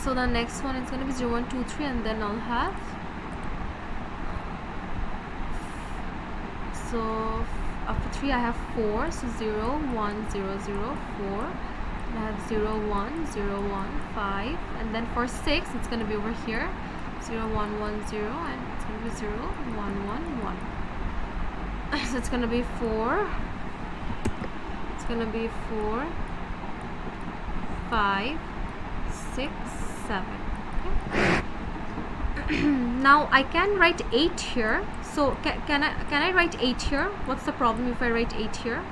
So the next one is going to be 0, 1, 2, 3, and then I'll have, so after 3 I have 4, so 0, 1, 0, 0, 4. I have 0, 1, 0, 1, 5, and then for 6 it's going to be over here, 0, 1, 1, 0, and it's going to be 0, 1, 1, 1. So it's going to be 4, it's going to be 4, 5, 6, 7. Okay. Now I can write 8 here. So can I write 8 here? What's the problem if I write 8 here?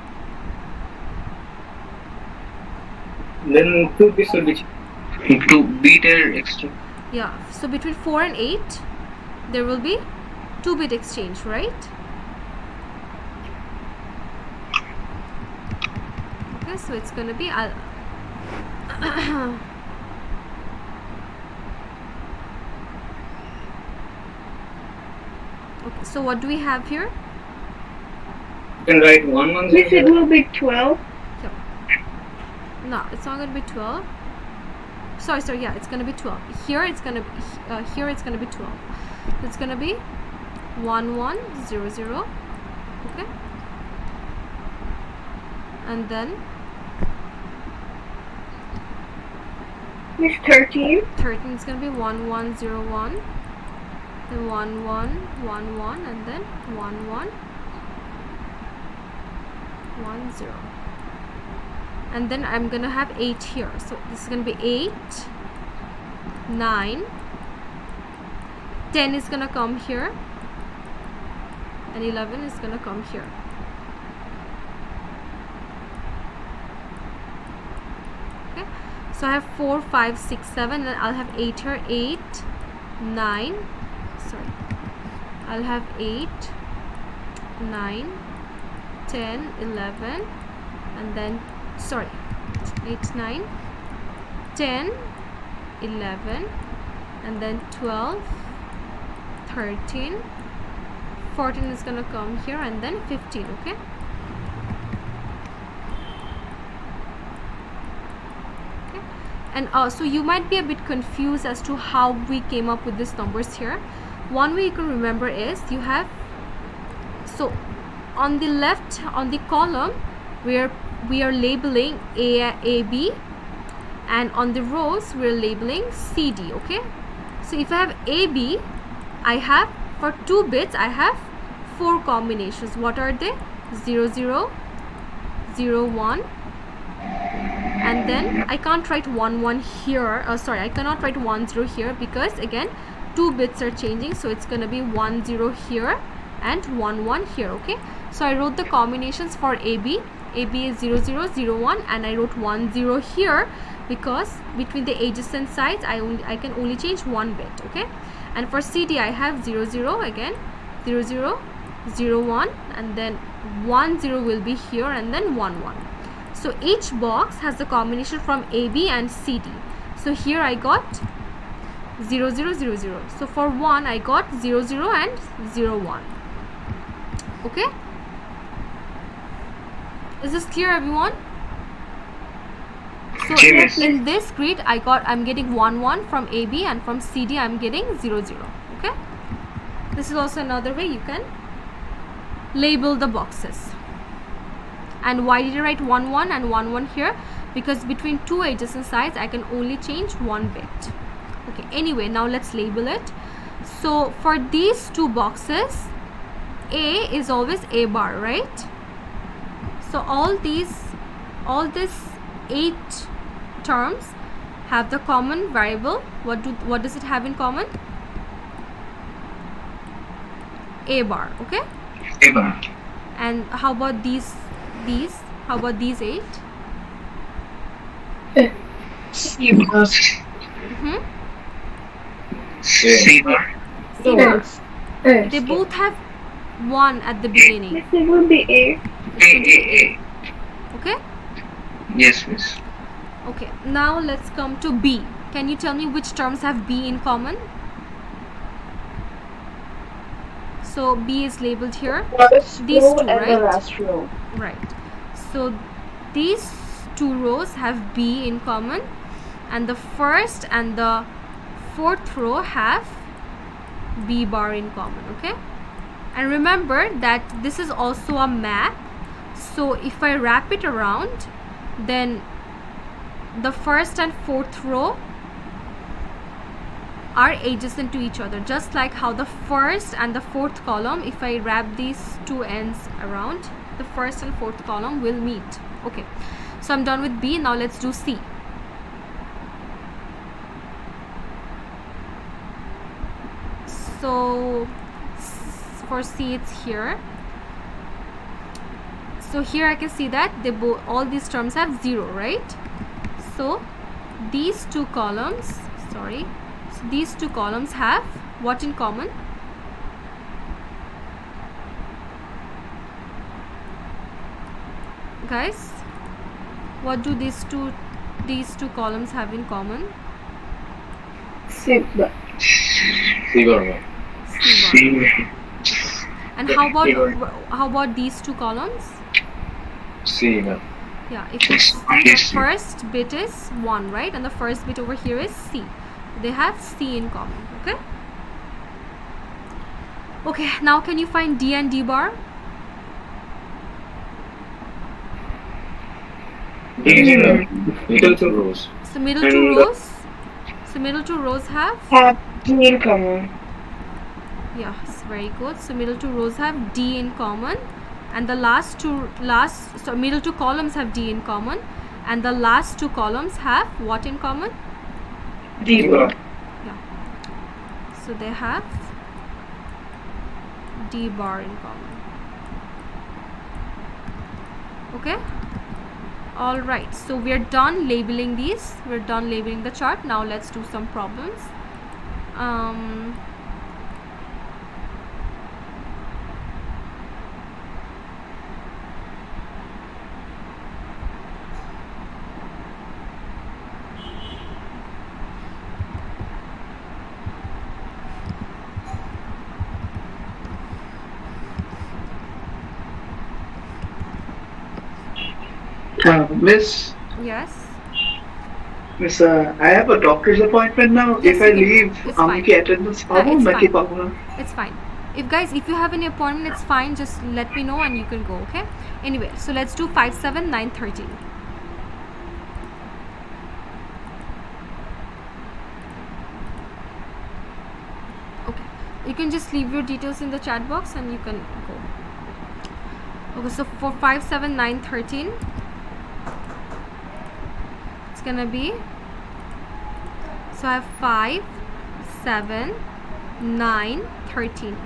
Then 2 bits will be To beat an extra. Yeah, so between 4 and 8 there will be 2-bit exchange, right? Okay, so it's going to be okay, so what do we have here? you can write 1, 1, 0, Miss, it 0. will be 12. No, it's not going to be 12. Sorry, yeah, it's going to be 12. Here it's going to be here it's going to be 12. It's going to be 1, 1, 0, 0. Okay, and then Miss, 13. 13 is going to be 1, 1, 0, 1, then 1, 1, 1, 1, and then 1, 1, 1, 0. And then I'm gonna have 8 here, so this is gonna be 8, 9, 10 is gonna come here, and 11 is gonna come here. Okay, so I have 4, 5, 6, 7, and I'll have 8 here, 8, 9, sorry, I'll have 8, 9, 10, 11, and then sorry, 8, 9, 10, 11, and then 12, 13, 14 is gonna come here, and then 15. Okay, and so you might be a bit confused as to how we came up with these numbers here. One way you can remember is you have, so on the left, on the column where we are labeling A, B, and on the rows we are labeling C, D. Okay, so if I have A, B, I have, for 2 bits I have 4 combinations. What are they? 0, 0, 0, 1, and then I can't write 1, 1 here. Sorry, I cannot write 1, 0 here because again 2 bits are changing, so it's gonna be 1, 0 here and 1, 1 here. Okay, so I wrote the combinations for AB. AB is 0, 0, 0, 1, and I wrote 1, 0 here because between the adjacent sides I can only change 1 bit. Okay, and for CD I have 0, 0 again, 0, 0, 0, 1, and then 1, 0 will be here, and then 1, 1. So each box has the combination from AB and CD. So here I got 0, 0, 0, 0. So for 1 I got 0, 0 and 0, 1. Okay, is this clear, everyone? So Yes. in this grid I'm getting 1, 1 from AB, and from CD I'm getting 0, 0. Okay, this is also another way you can label the boxes. And why did I write 1, 1 and 1, 1 here? Because between 2 adjacent sides I can only change 1 bit. Okay, anyway, now let's label it. So for these 2 boxes, A is always A bar, right? So all these 8 terms have the common variable. What does it have in common? A bar. Okay, Eba. and how about these how about these 8? C bar. C bar. C bar. Yes. They both have 1 at the beginning. Miss, it will be A. A. Okay, Yes, miss. okay, now let's come to B. Can you tell me which terms have B in common? So B is labeled here. First These row 2, and the right? last row. Right, so these 2 rows have B in common, and the first and the fourth row have B bar in common. Okay, and remember that this is also a map, so if I wrap it around, then the first and fourth row are adjacent to each other, just like how the first and the fourth column, if I wrap these two ends around, the first and fourth column will meet. Okay, so I'm done with B. Now let's do C. So for C it's here. So here I can see that they all these terms have 0, right? So these two columns, these two columns have what in common? Guys, what do these two columns have in common? C bar. C bar. And how about these two columns? C bar. Yeah, if you see the first bit is 1, right, and the first bit over here is C. They have C in common. Okay. Okay, now can you find D and D bar? Middle two rows. So middle two rows. So middle two rows have D in common. yes, very good. So middle two rows have D in common, and the middle two columns have D in common, and the last two columns have what in common? D bar. Yeah. So they have D bar in common. Okay. All right. So we are done labeling these. We're done labeling the chart. Now let's do some problems. Miss, Yes. I have a doctor's appointment now. Yes, If I you can- leave, it's I'm fine. की attendance पाऊँ it's मैं की fine. पाऊँ It's fine. If you have any appointment, it's fine. Just let me know and you can go. Okay. Anyway, so let's do 5, 7, 9, 13. Okay. You can just leave your details in the chat box and you can go. Okay. So for 5, 7, 9, 13, it's gonna be. So I have 5, 7, 9, 13.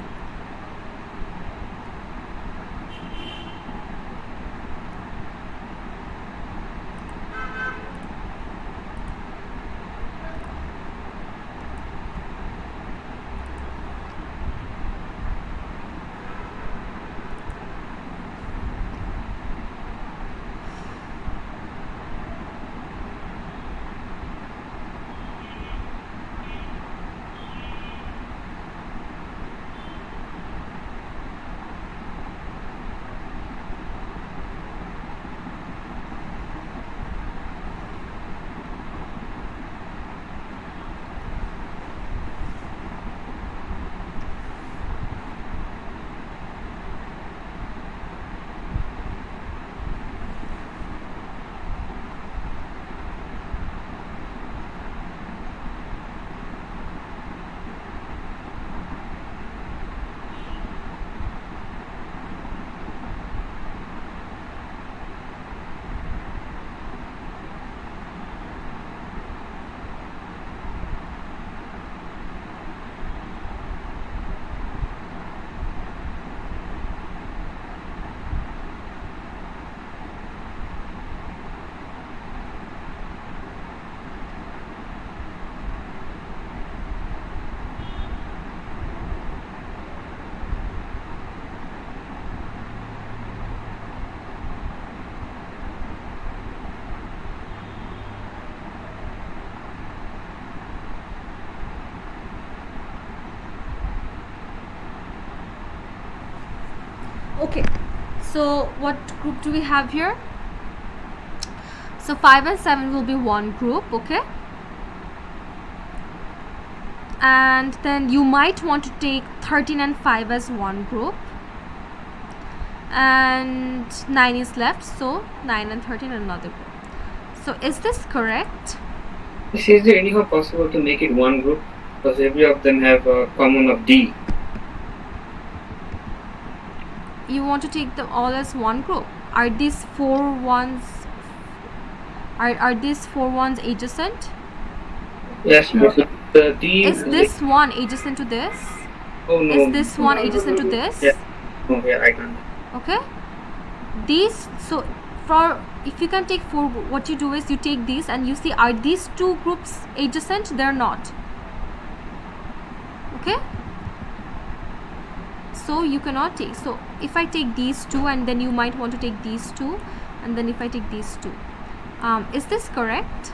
Okay, so what group do we have here? So 5 and 7 will be one group. Okay, and then you might want to take 13 and 5 as one group, and 9 is left, so 9 and 13 another group. So is this correct? Is there anyhow possible to make it one group? Because every of them have a common of D. You want to take them all as one group. Are these four ones adjacent? Yes, but the D Is this one adjacent to this? Oh no. Is this one adjacent to this? Yeah. Oh yeah, I can. Okay, these, so for, if you can take 4, what you do is you take these and you see, are these two groups adjacent? They're not. Okay, so you cannot take. So if I take these two, and then you might want to take these two, and then if I take these two, is this correct?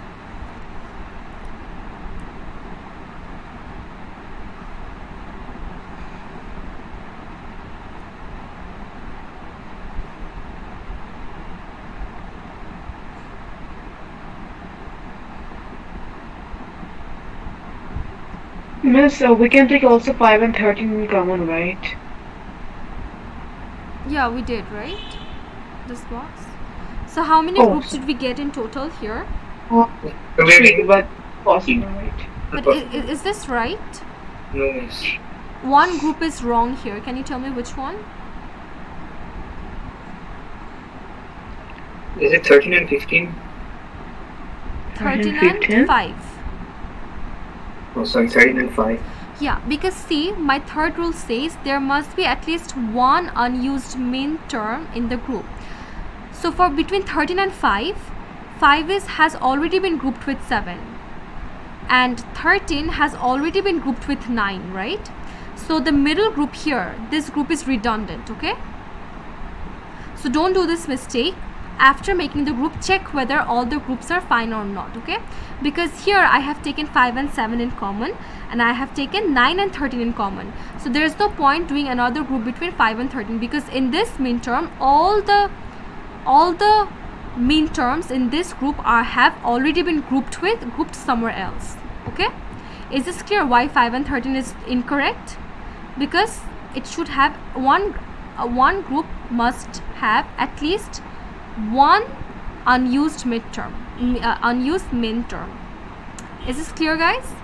Miss, we can take also 5 and 13 in common, right? Yeah, we did, right? This box. So how many Oh, groups did we get in total here? 3, but possible, right? But is this right? No, yes. One group is wrong here. Can you tell me which one? Is it 13 and 15? 13 15? and 5. Oh, sorry, 13 and 5. Yeah, because see, my third rule says there must be at least one unused min term in the group. So for between 13 and 5, 5 has already been grouped with 7, and 13 has already been grouped with 9, right? So the middle group here, this group is redundant, okay? So don't do this mistake. After making the group, check whether all the groups are fine or not, okay? Because here I have taken 5 and 7 in common, and I have taken 9 and 13 in common. So there is no point doing another group between 5 and 13, because in this min term, all the min terms in this group have already been grouped somewhere else, okay? Is this clear why 5 and 13 is incorrect? Because it should have one group must have at least one unused min term. Is this clear, guys?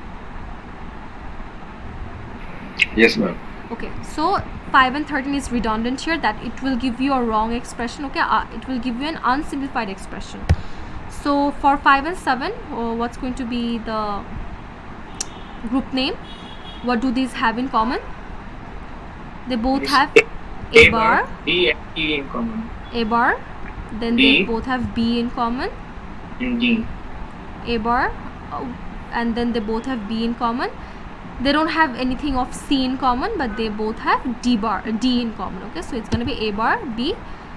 Yes, ma'am. Okay, so 5 and 13 is redundant here, that it will give you a wrong expression, okay? It will give you an unsimplified expression. So for 5 and 7, what's going to be the group name? What do these have in common? They both have A bar, D and E in common. A bar, then B. they both have B in common, And D. A bar, and then they both have B in common. They don't have anything of C in common, but they both have D in common, okay? So it's going to be A bar, B,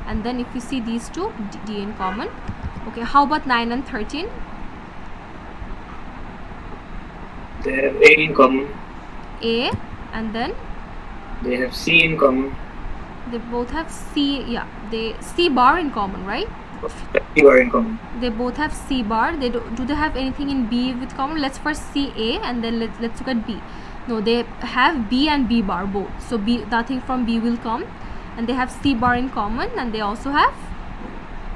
and then if you see these two, D in common. Okay, how about 9 and 13? They have A in common. A, and then They have C in common. they both have C, yeah, they C bar in common, right? C bar in common. They both have C bar. They do they have anything in B with common? Let's first see A, and then let's look at B. No, they have B and B bar both. So B, nothing from B will come, and they have C bar in common, and they also have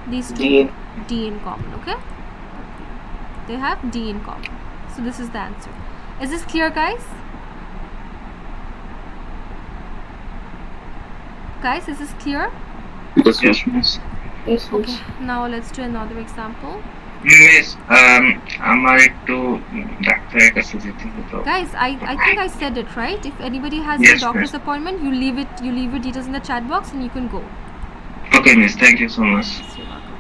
these two D in common, okay? They have D in common. So this is the answer. Is this clear, guys? Guys, is this clear? Yes, miss. Yes, Okay, yes. now let's do another example. Miss, আমার একটু ডাক্তারের কাছে যেতে হতো। Guys, I think I said it, right? If anybody has Yes, a doctor's miss. appointment, you leave your details in the chat box and you can go. Okay, miss, thank you so much. You're welcome.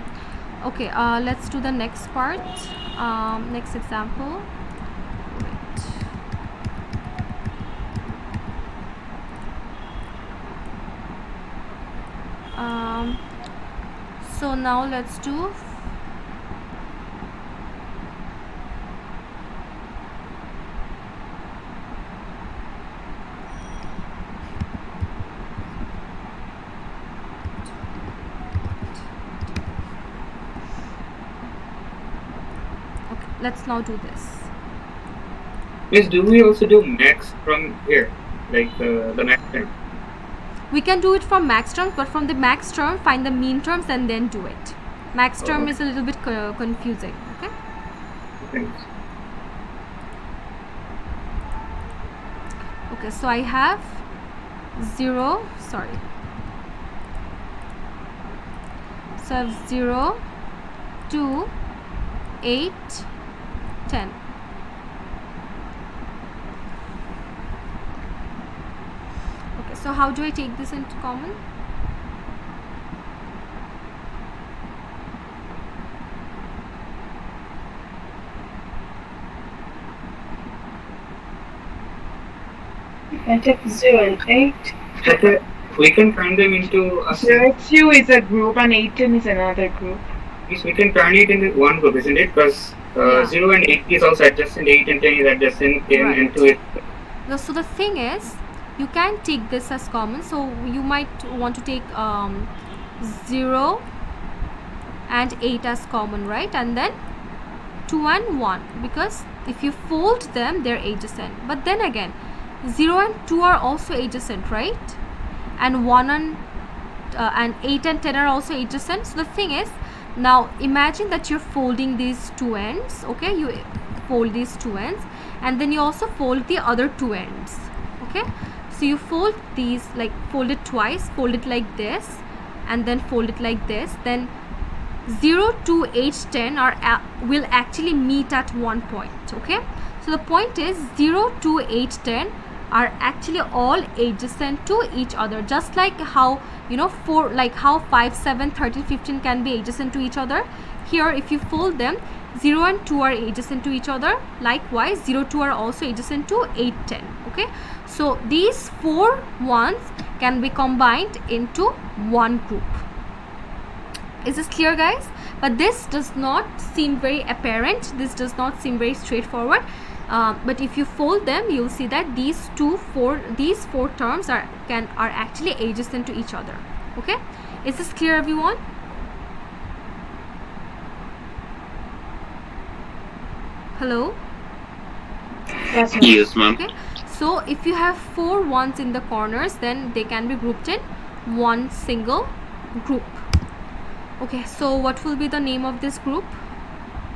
Okay, let's do the next part. Next example. Wait. So now let's do let's now do this. Miss, do we also do max from here, like the max term? We can do it from max terms, but from the max term, find the mean terms and then do it. Max term is a little bit confusing. Okay. Thanks. Okay, so I have 0. Sorry. So I have 0, 2, 8, 10. Okay, so how do I take this into common? I take 0 and 8. Okay, we can turn them into a 0x2 is a group and 810 is another group. Yes, we can turn it into one group, isn't it? Because Yeah. 0 and 8 is also adjacent, 8 and 10 is adjacent, 10 Right. and 2 is. So the thing is, you can take this as common. So you might want to take 0 and 8 as common, right? And then 2 and 1, because if you fold them, they're adjacent. But then again, 0 and 2 are also adjacent, right? And 1 and 8 and 10 are also adjacent. So the thing is, now imagine that you're folding these two ends. Okay, you fold these two ends, and then you also fold the other two ends. Okay, so you fold these, like fold it twice, fold it like this, and then fold it like this. Then 0, 2, 8, 10 are will actually meet at one point. Okay, so the point is 0, 2, 8, 10 are actually all adjacent to each other, just like how, you know, how 5, 7, 13, 15 can be adjacent to each other. Here, if you fold them, 0 and 2 are adjacent to each other. Likewise, 0, 2 are also adjacent to 8, 10. Okay, so these 4 ones can be combined into one group. Is this clear, guys? But this does not seem very apparent. This does not seem very straightforward. But if you fold them, you'll see that these four terms are actually adjacent to each other. Okay, is this clear, everyone? Hello? Yes, ma'am. Okay, so if you have 4 ones in the corners, then they can be grouped in one single group. Okay, so what will be the name of this group?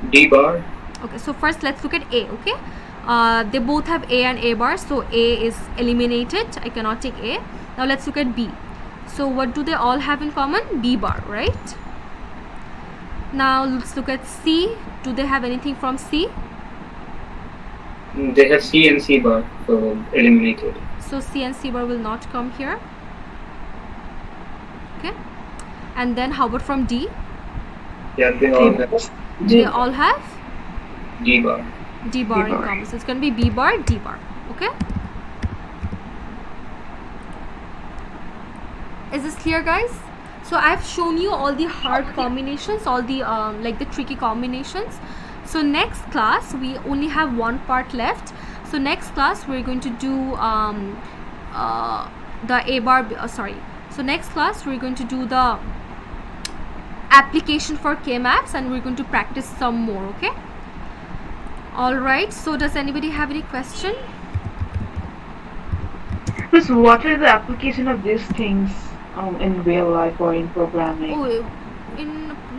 D bar. Okay, so first let's look at A. Okay, they both have A and A bar, so A is eliminated. I cannot take A. Now let's look at B. So what do they all have in common? B bar, right? Now let's look at C. Do they have anything from C? They have C and C bar, so eliminated. So C and C bar will not come here. Okay, and then how about from D? Yeah, they all have They all have D bar. D bar in common. So it's going to be B bar, D bar. Okay, is this clear, guys? So I've shown you all the hard combinations, all the like the tricky combinations. So next class we only have one part left. So next class we're going to do the A bar. So next class we're going to do the application for Kmaps, and we're going to practice some more. Okay. All right. So does anybody have any question? Because what is the application of these things in real life or in programming? Oh,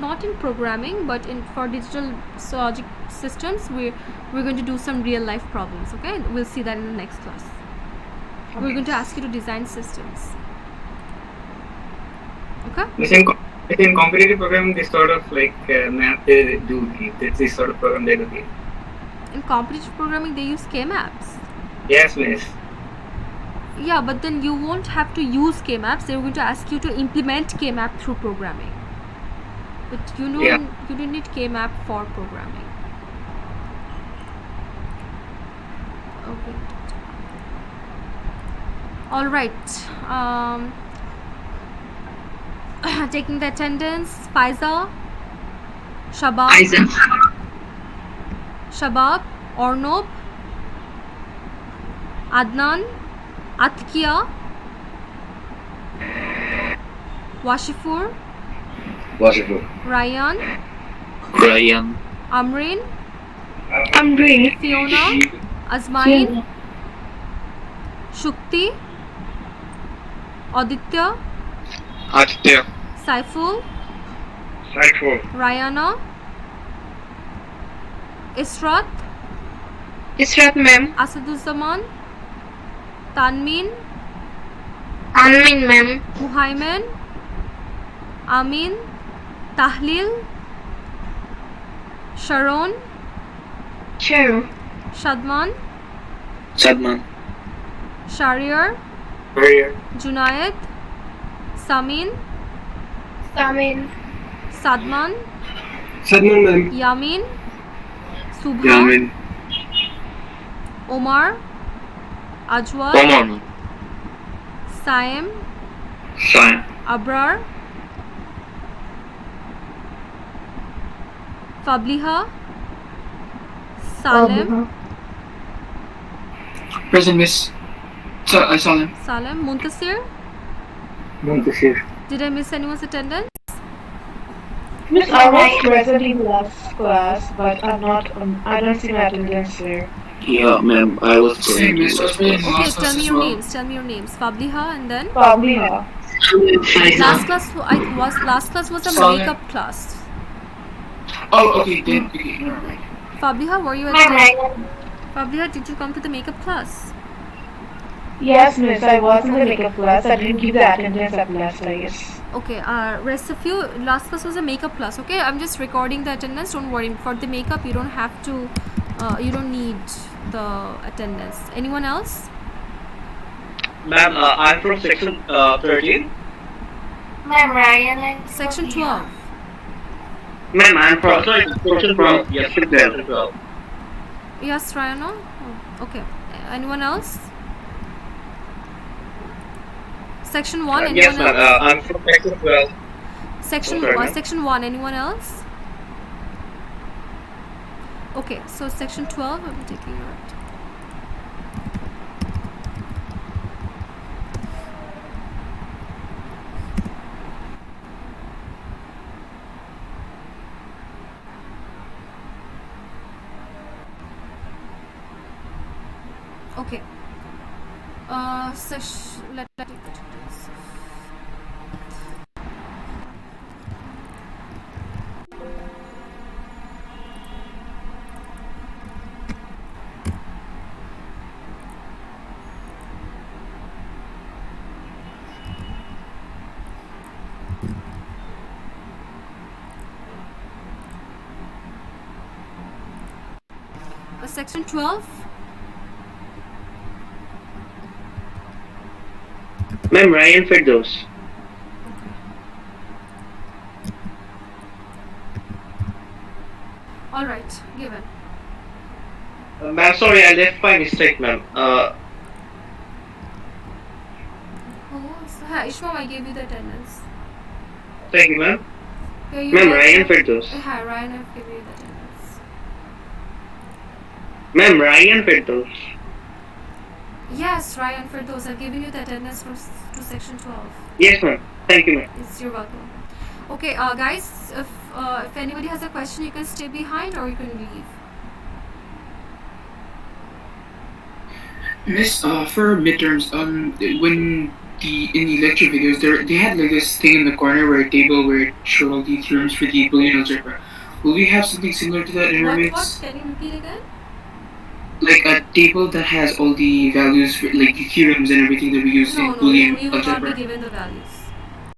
not in programming, but for digital logic systems, we're going to do some real life problems. Okay, we'll see that in the next class. Okay. We're going to ask you to design systems. Okay. In competitive programming, this sort of like math they do. This sort of program they do. In competitive programming, they use Kmaps. Yes, miss. Yeah, but then you won't have to use Kmaps. They're going to ask you to implement Kmap through programming. But you know, you don't need Kmap for programming. Okay. All right. Taking the attendance, Faiza, Shabab, Ornob, Adnan, Atkia, Washifur, Ryan, Ryan, Amrin, I'm doing it. Fiona. Azmain, Shukti, Aditya, Aditya. Saiful, Rayana, Israt, Israt ma'am. Asaduzzaman, Tanmin, Anmin ma'am. Muhaimin, Amin, Tahlil, Sharon, Sharon. Shadman, Sadman. Shariar, Junaid, Samin, Samin. Sadman, Sadman ma'am. Yamin, Subha, Yamin. Omar, Ajwal, Omar. Saim, Sai. Abrar, Fabliha, Salem, Present Miss. I saw him. Salem, Muntasir. Muntasir. Did I miss anyone's attendance? Miss, I was present in last class, but I'm not. I don't see my attendance there. Yeah, ma'am. I was Same Miss, I was in Okay, last tell class me as your well. names. Tell me your names. Fabliha and then Probably her. last class was a Salem. makeup class. Oh, okay, then, okay, never mind. Fabliha, were you at Ma'am, the Ryan. Fabliha, did you come to the makeup class? Yes, miss, I was in the makeup class. I didn't give the attendance at last, I guess. Okay, rest of you, last class was a makeup class. Okay, I'm just recording the attendance. Don't worry. For the makeup, you don't have to. You don't need the attendance. Anyone else? Ma'am, I'm from section 13. Ma'am, Ryan and Section 12. Ma'am, I'm from section 12. Yes, section 12. Yes, Rayana. Oh, okay. Anyone else? Section 1. Anyone Yes, ma'am. else? I'm from section 12. Section sorry, ma'am. Section 1. Anyone else? Okay, so section 12. I'm taking your. Okay. Let take it. Section 12. Ma'am, Ryan Firdaus. All right, given. Ma'am, sorry, I left by mistake, ma'am. Oh, so, hi, Ishmael, I gave you the attendance. Thank you, ma'am. Here you Ma'am, guys Ryan have- Firdaus. Hi, Ryan, I've given you the attendance. Ma'am, Ryan Firdaus. Yes, Ryan, for those, I've given you the attendance to section 12. Yes, ma'am. Thank you, ma'am. Yes, you're welcome. Okay, guys, if anybody has a question, you can stay behind or you can leave. Miss, for midterms, when in the lecture videos, they had like this thing in the corner where a table where it showed all the theorems for the Boolean algebra. Will we have something similar to that in our What? mix? Can you repeat again? Like a table that has all the values, for, like the theorems and everything that we use No, in no, Boolean you will not be algebra. given the values.